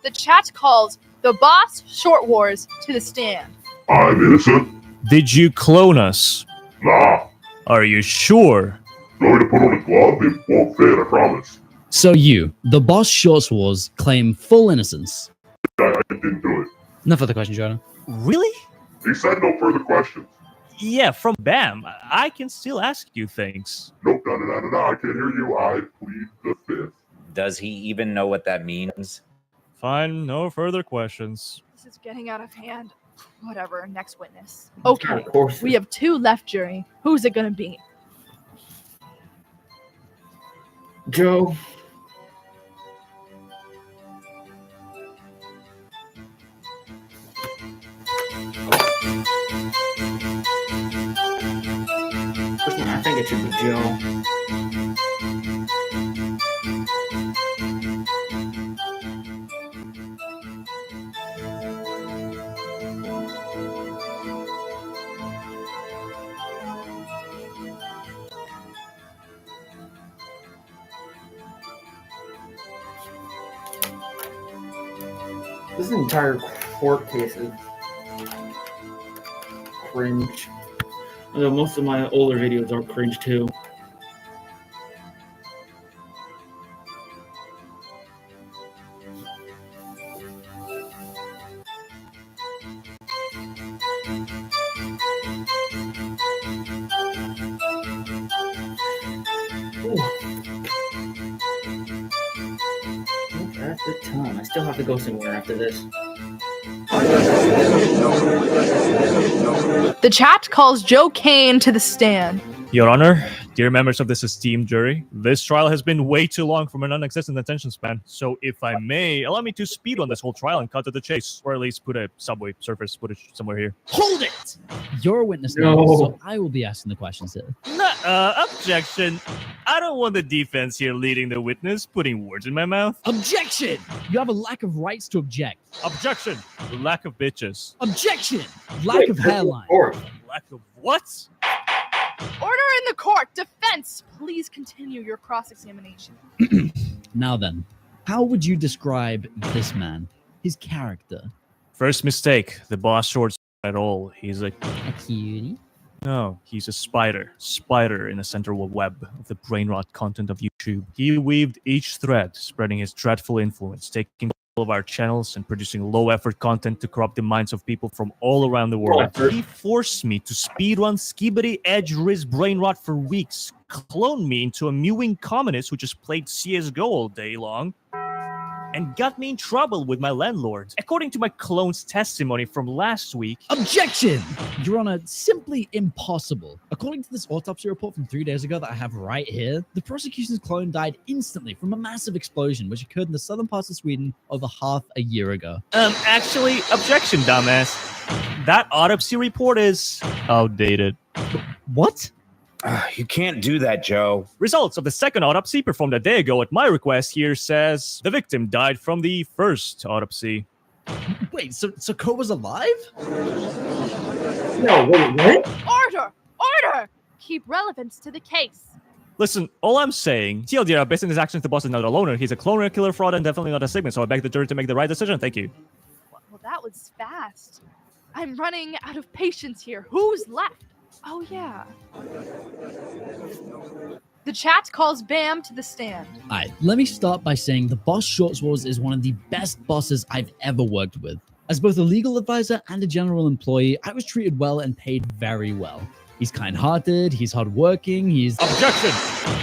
The chat calls the boss Short Wars to the stand. I'm innocent. Did you clone us? Nah. Are you sure? Going to put on a glove, it won't fit, I promise. So you, the boss Short Wars, claim full innocence. I didn't do it. No further questions, Jordan. Really? He said no further questions. Yeah, from Bam. I can still ask you things. Nope, no, I can't hear you. I plead the fifth. Does he even know what that means? Fine, no further questions. This is getting out of hand. Whatever, next witness. Of Okay, course. we have 2 left, jury. Who's it gonna be? Joe. I think it should be Joe. This entire court case is cringe. Although most of my older videos are cringe too. At the time, I still have to go somewhere after this. The chat calls Joe Kane to the stand. Your Honor, dear members of this esteemed jury, this trial has been way too long for my non-existent attention span. So if I may, allow me to speed on this whole trial and cut to the chase, or at least put a subway surface footage somewhere here. Hold it! You're a witness No. now, so I will be asking the questions here. Objection. I don't want the defense here leading the witness, putting words in my mouth. Objection! You have a lack of rights to object. Objection. Lack of bitches. Objection! Lack of hairline. Lack of what? Order in the court. Defense, please continue your cross-examination. Now then, how would you describe this man? His character? First mistake. The boss shorts at all. He's a cutie? No, he's a spider. Spider in the central web of the brain rot content of YouTube. He weaved each thread, spreading his dreadful influence, taking all of our channels and producing low-effort content to corrupt the minds of people from all around the world. He forced me to speedrun Skibidi Edge Riz brain rot for weeks, cloned me into a mewing communist who just played CSGO all day long, and got me in trouble with my landlord. According to my clone's testimony from last week... Objection! Your Honor, simply impossible. According to this autopsy report from 3 days ago that I have right here, the prosecution's clone died instantly from a massive explosion which occurred in the southern parts of Sweden over half a year ago. Actually, objection, dumbass. That autopsy report is outdated. What? You can't do that, Joe. Results of the second autopsy performed a day ago at my request here says the victim died from the first autopsy. Wait, so Ko was alive? No, wait, what? Order! Order! Keep relevance to the case. Listen, all I'm saying, TLDR, based on his actions, the boss is not a loner. He's a cloner, killer, fraud, and definitely not a Sigma, so I beg the jury to make the right decision. Thank you. Well, that was fast. I'm running out of patience here. Who's left? Oh, yeah. The chat calls Bam to the stand. Alright, let me start by saying the boss Shortswords is one of the best bosses I've ever worked with. As both a legal advisor and a general employee, I was treated well and paid very well. He's kind-hearted, he's hardworking, he's... Objection!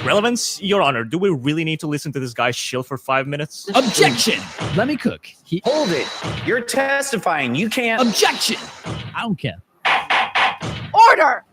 Relevance, Your Honor, do we really need to listen to this guy shill for 5 minutes? Objection! Let me cook. Hold it! You're testifying, you can't... Objection! I don't care. Order!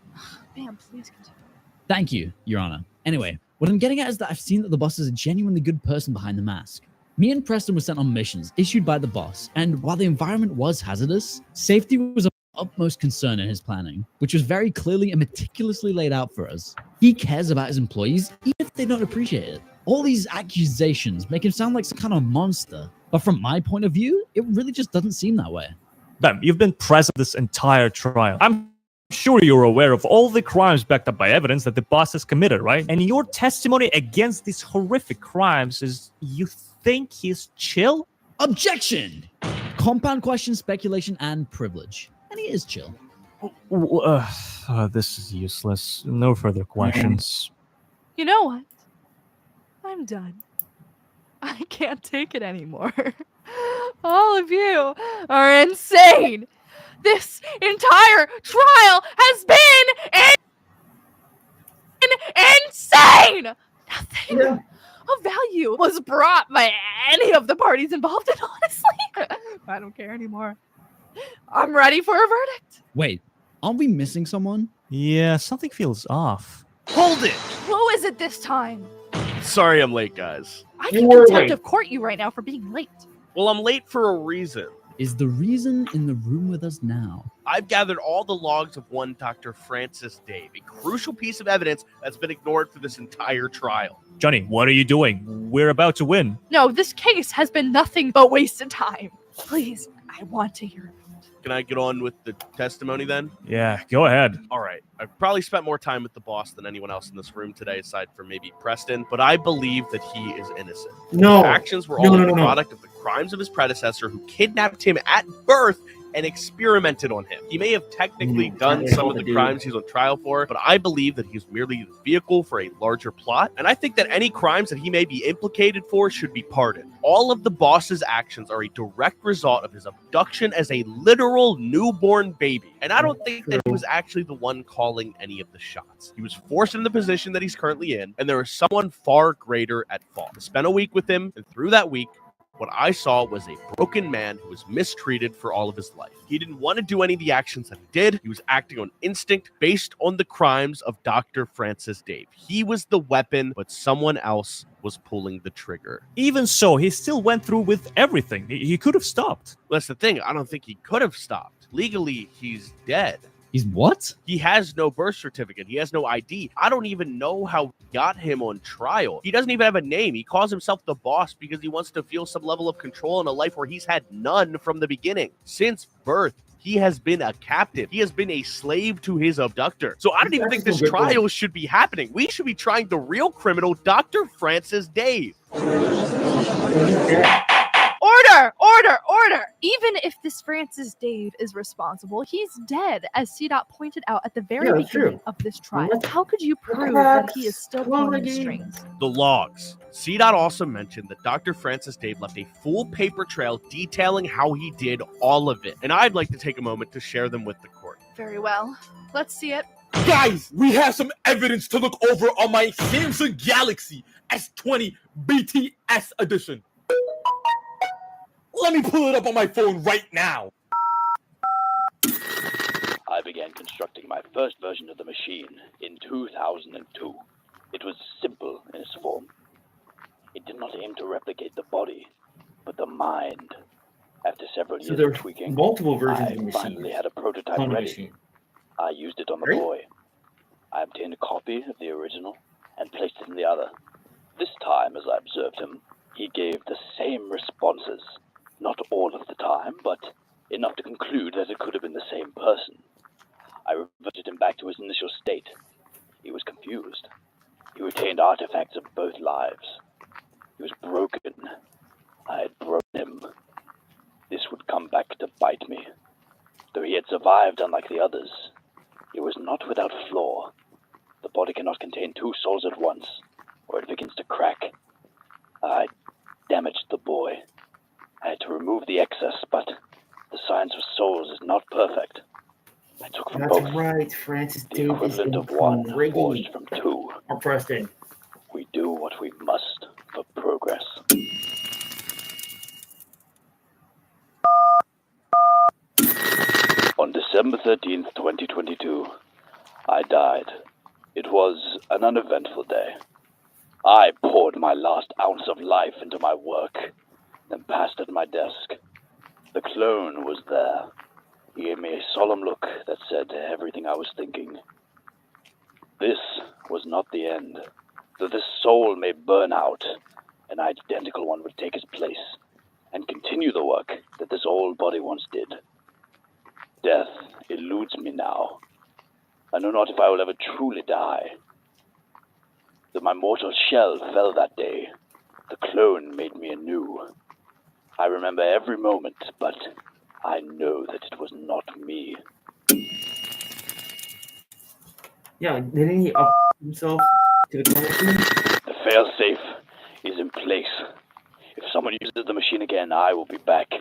Bam, please continue. Thank you, Your Honor. Anyway, what I'm getting at is that I've seen that the boss is a genuinely good person behind the mask. Me and Preston were sent on missions issued by the boss, and while the environment was hazardous, safety was of utmost concern in his planning, which was very clearly and meticulously laid out for us. He cares about his employees, even if they don't appreciate it. All these accusations make him sound like some kind of monster, but from my point of view, it really just doesn't seem that way. Bam, you've been present this entire trial. I'm sure you're aware of all the crimes backed up by evidence that the boss has committed, right? And your testimony against these horrific crimes is you think he's chill? Objection! Compound question, speculation, and privilege. And he is chill. This is useless. No further questions. You know what? I'm done. I can't take it anymore. All of you are insane. This entire trial has been insane. Nothing of value was brought by any of the parties involved, and honestly, I don't care anymore. I'm ready for a verdict. Wait, aren't we missing someone? Yeah, something feels off. Hold it! Who is it this time? Sorry I'm late, guys. I can contempt of court you right now for being late. Well, I'm late for a reason. Is the reason in the room with us now? I've gathered all the logs of one Dr. Francis Dave, a crucial piece of evidence that's been ignored for this entire trial. Johnny, what are you doing? We're about to win. No, this case has been nothing but wasted time. Please, I want to hear it. Can I get on with the testimony then? Yeah, go ahead. All right. I've probably spent more time with the boss than anyone else in this room today, aside from maybe Preston, but I believe that he is innocent. No. His actions were all a product of the crimes of his predecessor who kidnapped him at birth and experimented on him. He may have technically done some of the crimes he's on trial for, but I believe that he's merely the vehicle for a larger plot, and I think that any crimes that he may be implicated for should be pardoned. All of the boss's actions are a direct result of his abduction as a literal newborn baby, and I don't think that he was actually the one calling any of the shots. He was forced into the position that he's currently in, and there is someone far greater at fault. I spent a week with him, and through that week, what I saw was a broken man who was mistreated for all of his life. He didn't want to do any of the actions that he did. He was acting on instinct based on the crimes of Dr. Francis Dave. He was the weapon, but someone else was pulling the trigger. Even so, he still went through with everything. He could have stopped. That's the thing. I don't think he could have stopped. Legally, he's dead. He's what? He has no birth certificate. He has no ID. I don't even know how we got him on trial. He doesn't even have a name. He calls himself the boss because he wants to feel some level of control in a life where he's had none from the beginning. Since birth, he has been a captive. He has been a slave to his abductor. So I don't even think this trial should be happening. We should be trying the real criminal, Dr. Francis Dave. Order! Order! Order! Even if this Francis Dave is responsible, he's dead, as Cdot pointed out at the very beginning of this trial. How could you prove that he is still pulling the strings? The logs. Cdot also mentioned that Dr. Francis Dave left a full paper trail detailing how he did all of it. And I'd like to take a moment to share them with the court. Very well. Let's see it. Guys, we have some evidence to look over on my Samsung Galaxy S20 BTS edition. Let me pull it up on my phone right now. I began constructing my first version of the machine in 2002. It was simple in its form. It did not aim to replicate the body, but the mind. After several years of tweaking, multiple versions I of the finally machine. had a prototype ready. I used it on the boy. I obtained a copy of the original and placed it in the other. This time, as I observed him, he gave the same responses. Not all of the time, but enough to conclude that it could have been the same person. I reverted him back to his initial state. He was confused. He retained artifacts of both lives. He was broken. I had broken him. This would come back to bite me. Though he had survived unlike the others, he was not without flaw. The body cannot contain two souls at once, or it begins to crack. I damaged the boy. I had to remove the excess, but the science of souls is not perfect. I took from both. That's right, Francis The Davis equivalent and of one Riggy. forged from two. Or Preston. We do what we must for progress. On December 13th, 2022, I died. It was an uneventful day. I poured my last ounce of life into my work, then passed at my desk. The clone was there. He gave me a solemn look that said everything I was thinking. This was not the end. Though this soul may burn out, an identical one would take its place and continue the work that this old body once did. Death eludes me now. I know not if I will ever truly die. Though my mortal shell fell that day, the clone made me anew. I remember every moment, but I know that it was not me. Yeah, didn't he up himself to the quarantine? The failsafe is in place. If someone uses the machine again, I will be back.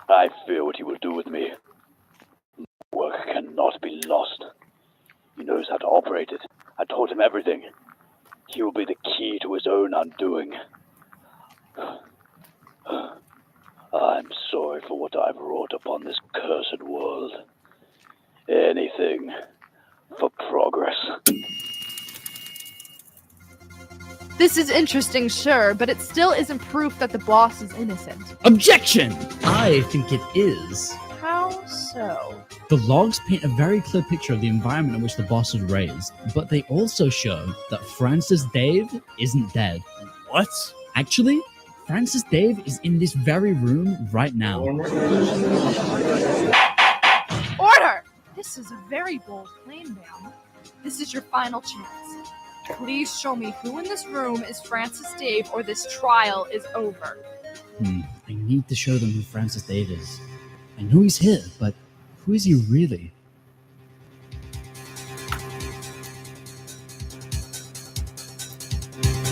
I fear what he will do with me. My work cannot be lost. He knows how to operate it. I told him everything. He will be the key to his own undoing. I'm sorry for what I've wrought upon this cursed world. Anything for progress. This is interesting, sure, but it still isn't proof that the boss is innocent. Objection! I think it is. How so? The logs paint a very clear picture of the environment in which the boss was raised, but they also show that Francis Dave isn't dead. What? Actually, Francis Dave is in this very room right now. Order! This is a very bold claim, ma'am. This is your final chance. Please show me who in this room is Francis Dave, or this trial is over. I need to show them who Francis Dave is. I know he's here, but who is he really?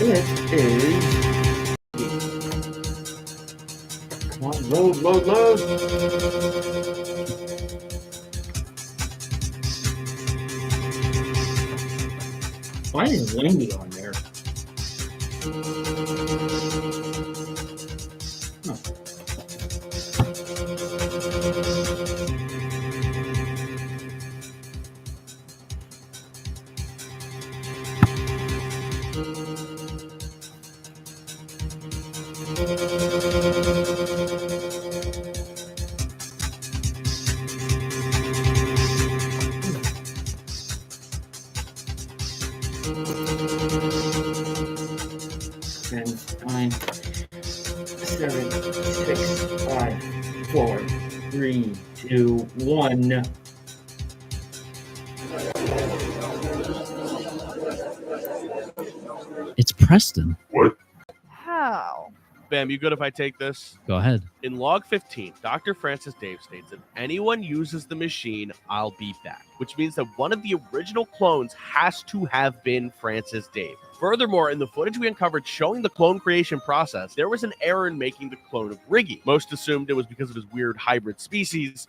It is... Come on, load. Why is Wendy on there? Nine, 7, 6, 5, 4, 3, 2, 1. It's Preston. What? How? Bam, you good if I take this? Go ahead. In log 15, Dr. Francis Dave states that if anyone uses the machine, I'll be back, which means that one of the original clones has to have been Francis Dave. Furthermore, in the footage we uncovered showing the clone creation process, there was an error in making the clone of Riggy. Most assumed it was because of his weird hybrid species,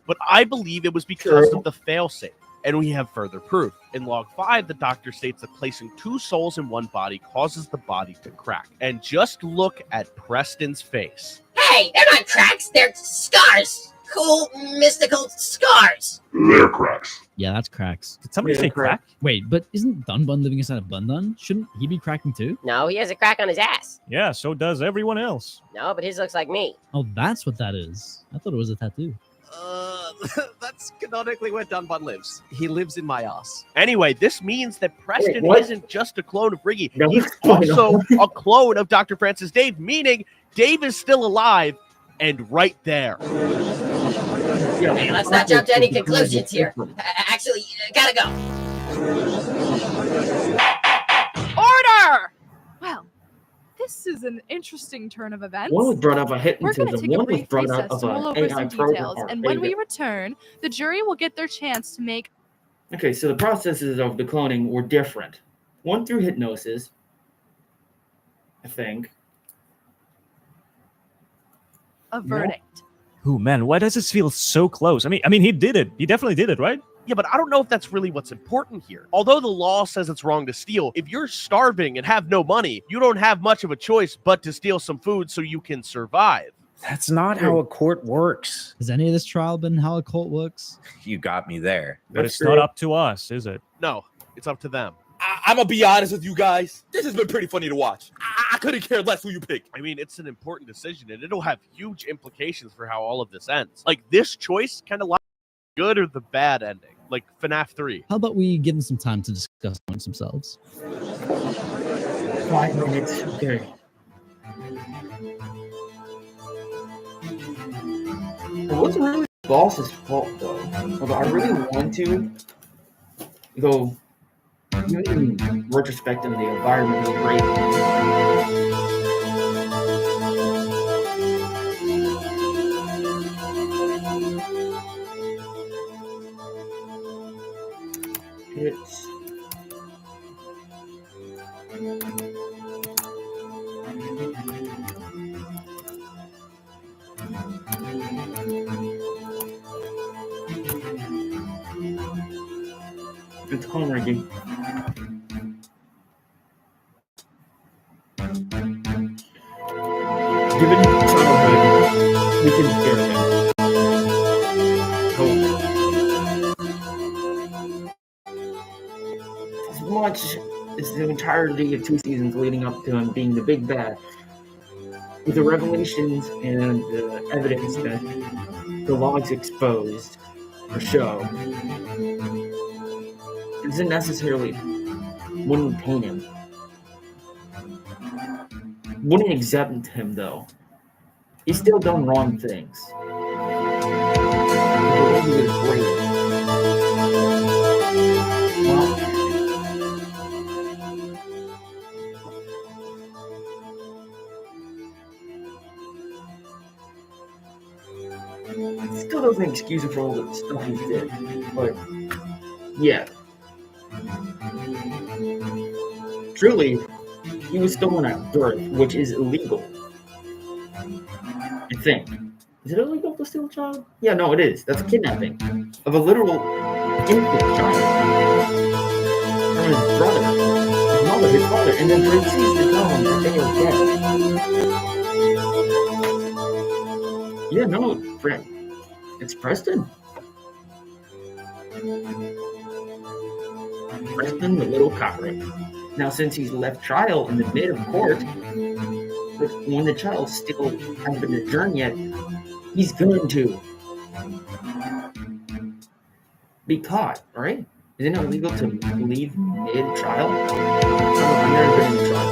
but I believe it was because of the failsafe. And we have further proof. In log 5, the doctor states that placing two souls in one body causes the body to crack. And just look at Preston's face. Hey, they're not cracks, they're scars. Cool, mystical scars. They're cracks. Yeah, that's cracks. Did somebody say crack? Wait, but isn't Dunbun living inside of Bundun? Shouldn't he be cracking too? No, he has a crack on his ass. Yeah, so does everyone else. No, but his looks like me. Oh, that's what that is. I thought it was a tattoo. That's canonically where Dunbun lives. He lives in my ass. Anyway, this means that Preston what? isn't just a clone of Riggy. No, He's what's going also on? a clone of Dr. Francis Dave, meaning Dave is still alive and right there. Hey, let's not jump to any conclusions here. Actually, gotta go. Order! Well, this is an interesting turn of events. One was brought up a We're going to hypnotism. take a One was brief brought recess up of to mull an over AI some program. details, Or and when we AI. return, the jury will get their chance to make Okay, so the processes of the cloning were different. One through hypnosis, I think. a verdict. Ooh, man, why does this feel so close? I mean, he did it. He definitely did it, right? Yeah, but I don't know if that's really what's important here. Although the law says it's wrong to steal, if you're starving and have no money, you don't have much of a choice but to steal some food so you can survive. That's not how a court works. Has any of this trial been how a court works? You got me there. But it's not up to us, is it? No, it's up to them. I'm gonna be honest with you guys. This has been pretty funny to watch. I couldn't care less who you pick. I mean, it's an important decision, and it'll have huge implications for how all of this ends. Like, this choice kind of like the good or the bad ending, like FNAF 3. How about we give them some time to discuss amongst themselves? 5 minutes. Okay. It wasn't really the boss's fault, though. Although I really want to go, in retrospect, in the environment was great. It's It's home, Riggy. Given childhood, we can scare him. Hope. As much as the entirety of 2 seasons leading up to him being the big bad, with the revelations and the evidence that the logs exposed or show, doesn't necessarily wouldn't paint him. Wouldn't exempt him though. He's still done wrong things. But he was great. Well, it still doesn't excuse him for all the stuff he did. But yeah. Truly, he was stolen at birth, which is illegal. I think. Is it illegal to steal a child? Yeah, no, it is. That's kidnapping of a literal infant child from his brother, his mother, his father, and then proceeds to tell him that they are dead. Yeah, no, friend. It's Preston. Preston, the little cockroach. Now, since he's left trial in the mid of court, but when the child still hasn't been adjourned yet, he's going to be caught, right? Isn't it illegal to leave mid-trial? I've never been in trial.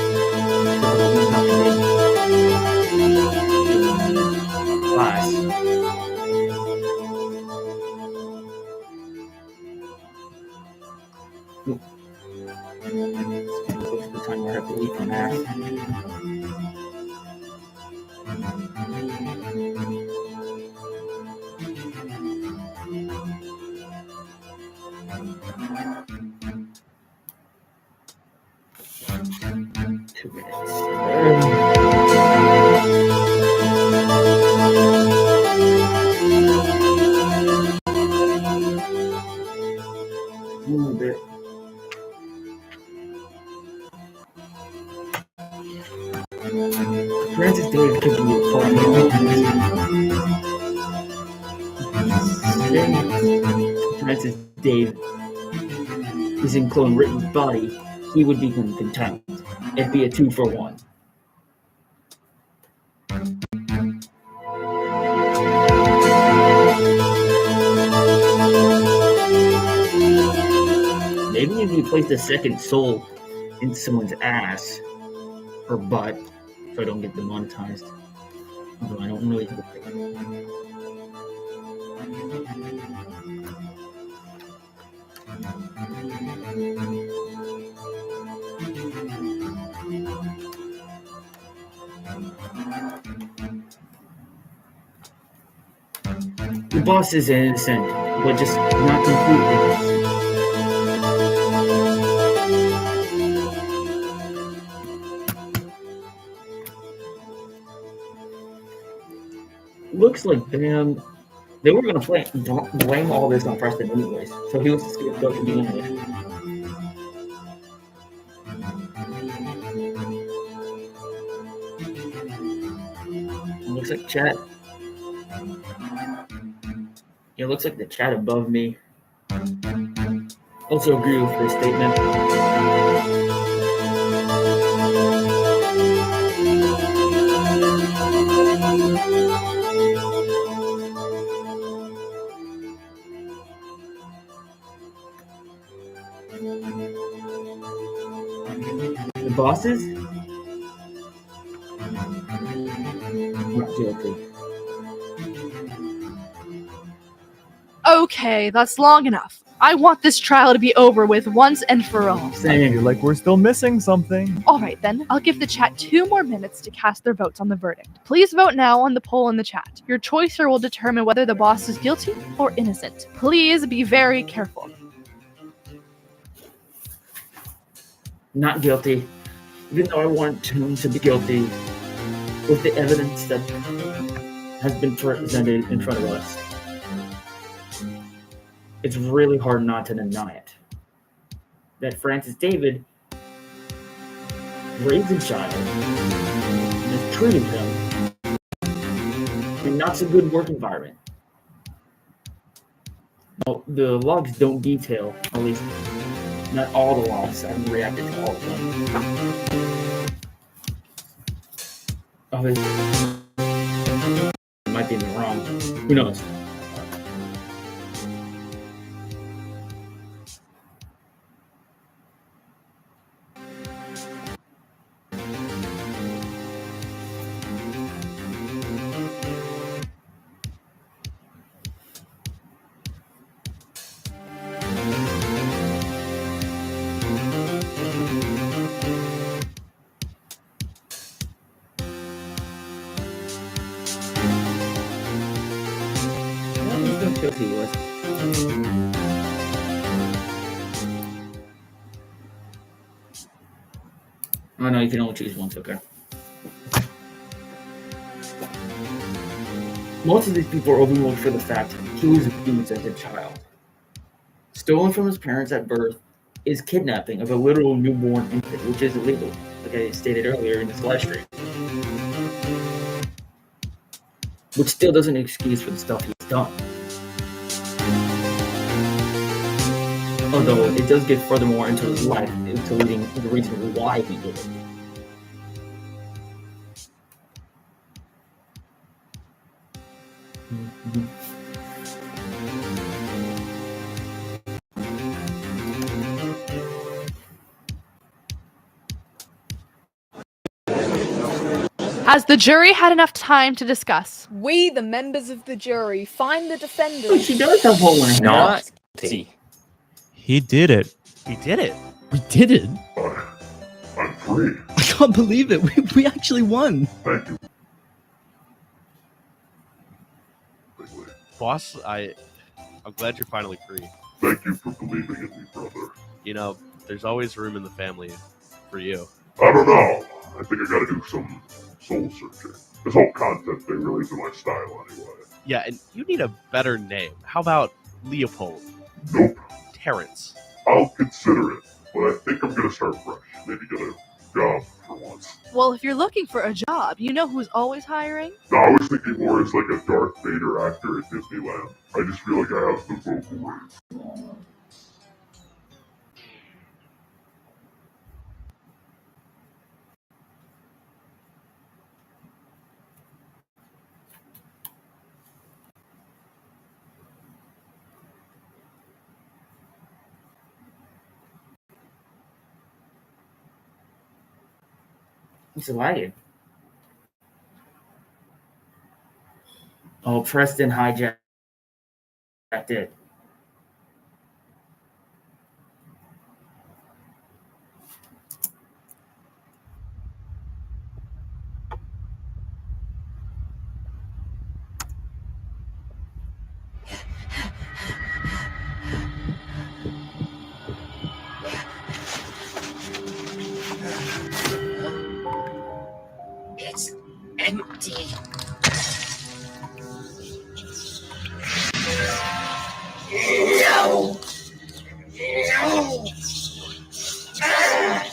Class. The time where I have to leave for math. Two minutes. A little bit. Francis Dave could be a fun Francis Dave is in Clone Ritten's body, he would become contempt. It'd be a 2-for-1. actually placed a second soul in someone's ass or butt, so I don't get demonetized. Although I don't really have a thing. The boss is innocent, but just not completely. Looks like Bam. They were gonna blame all this on Preston anyways, so he was the scapegoat to begin with. It looks like chat. It looks like the chat above me also agree with this statement. The bosses? Not guilty. Okay, that's long enough. I want this trial to be over with once and for all. I feel like we're still missing something. Alright then, I'll give the chat 2 more minutes to cast their votes on the verdict. Please vote now on the poll in the chat. Your choice here will determine whether the boss is guilty or innocent. Please be very careful. Not guilty. Even though I want him to be guilty with the evidence that has been presented in front of us. It's really hard not to deny it. That Francis David raised a child, mistreated him, in not so good work environment. Well, the logs don't detail, at least not all the logs. I haven't reacted to all of them. Oh, it might be wrong. Who knows? Guilty was. Oh no, you can only choose one, okay. Most of these people are overlooked for the fact he was abused as a child. Stolen from his parents at birth is kidnapping of a literal newborn infant, which is illegal, like I stated earlier in this live stream. Which still doesn't excuse for the stuff he's done. Although it does get furthermore into his life, into leading the reason why he did it. Mm-hmm. Has the jury had enough time to discuss? We, the members of the jury, find the defendant. Oh, she does have hole in her Not guilty. He did it. He did it. We did it. I'm free. I can't believe it. We actually won. Thank you. Boss, I'm glad you're finally free. Thank you for believing in me, brother. You know, there's always room in the family for you. I don't know. I think I gotta do some soul searching. This whole content thing really isn't my style anyway. Yeah, and you need a better name. How about Leopold? Nope. Terrence. I'll consider it, but I think I'm gonna start fresh. Maybe get a job for once. Well, if you're looking for a job, you know who's always hiring? No, I was thinking more as like a Darth Vader actor at Disneyland. I just feel like I have the vocal range. It's lagging. Oh, Preston hijacked it. It's empty. No! No! Ah!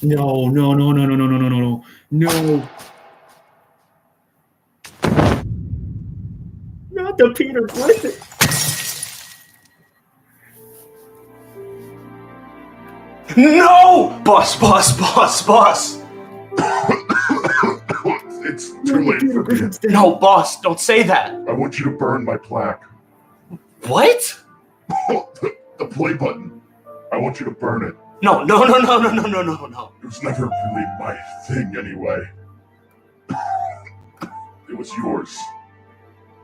No, no, no, no, no, no, no, no, no, no. Not the Peter Griffin. No! Boss, boss, boss, boss! It's too late for me. No, boss, don't say that. I want you to burn my plaque. What? The play button. I want you to burn it. No, no, no, no, no, no, no, no, no. It was never really my thing anyway. It was yours.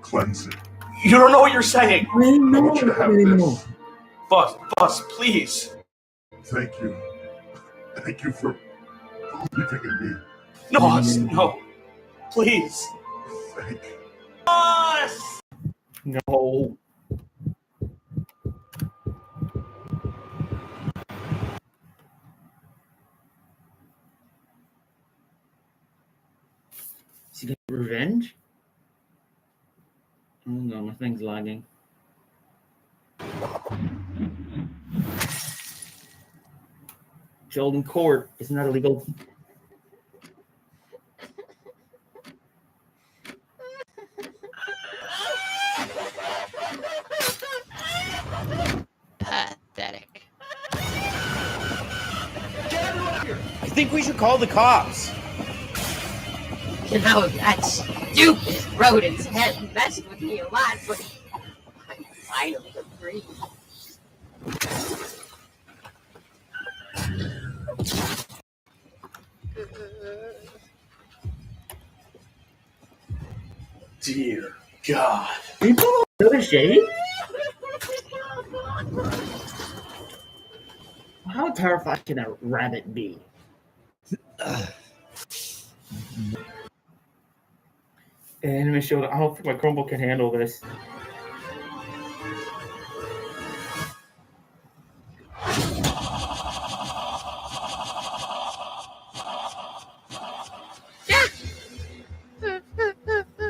Cleanse it. You don't know what you're saying. I want you to have this. Boss, please. Thank you. Thank you for believing in me. No, boss, no. Please. Thank you. Boss! No. Is he getting revenge? Oh no, my thing's lagging. Sheldon Court, isn't that illegal? Pathetic. I think we should call the cops. You know, that stupid rodent's head messed with me a lot, but I finally agree. Dear God. Are you pulling another shade? How terrified can a rabbit be? Anime show. I don't think my Chromebook can handle this.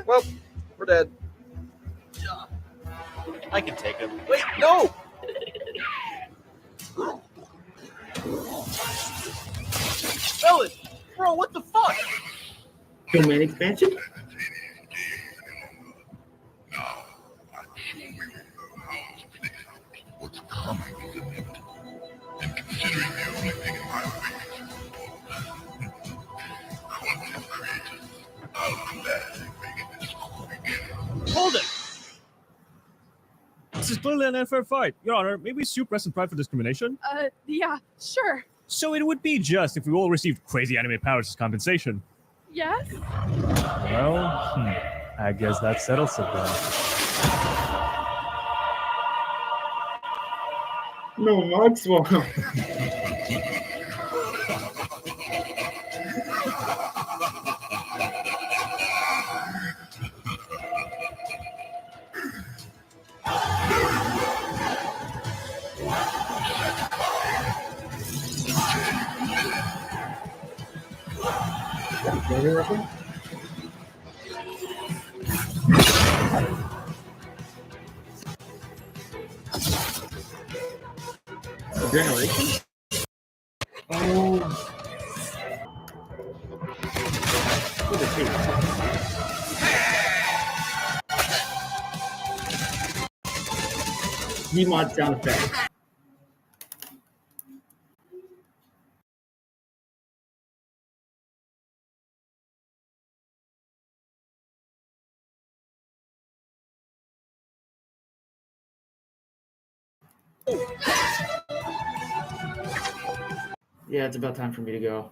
Well, we're dead. I can take him. Wait, no! Ellen! Bro, what the fuck? Domain expansion? Hold it! This is clearly an unfair fight. Your Honor, may we sue Press and Pride for discrimination? Yeah, sure. So it would be just if we all received crazy anime powers as compensation. Yes? Well, I guess that settles it then. No, Mogswamp. Generation? Oh. He mod sound effect. Yeah, it's about time for me to go.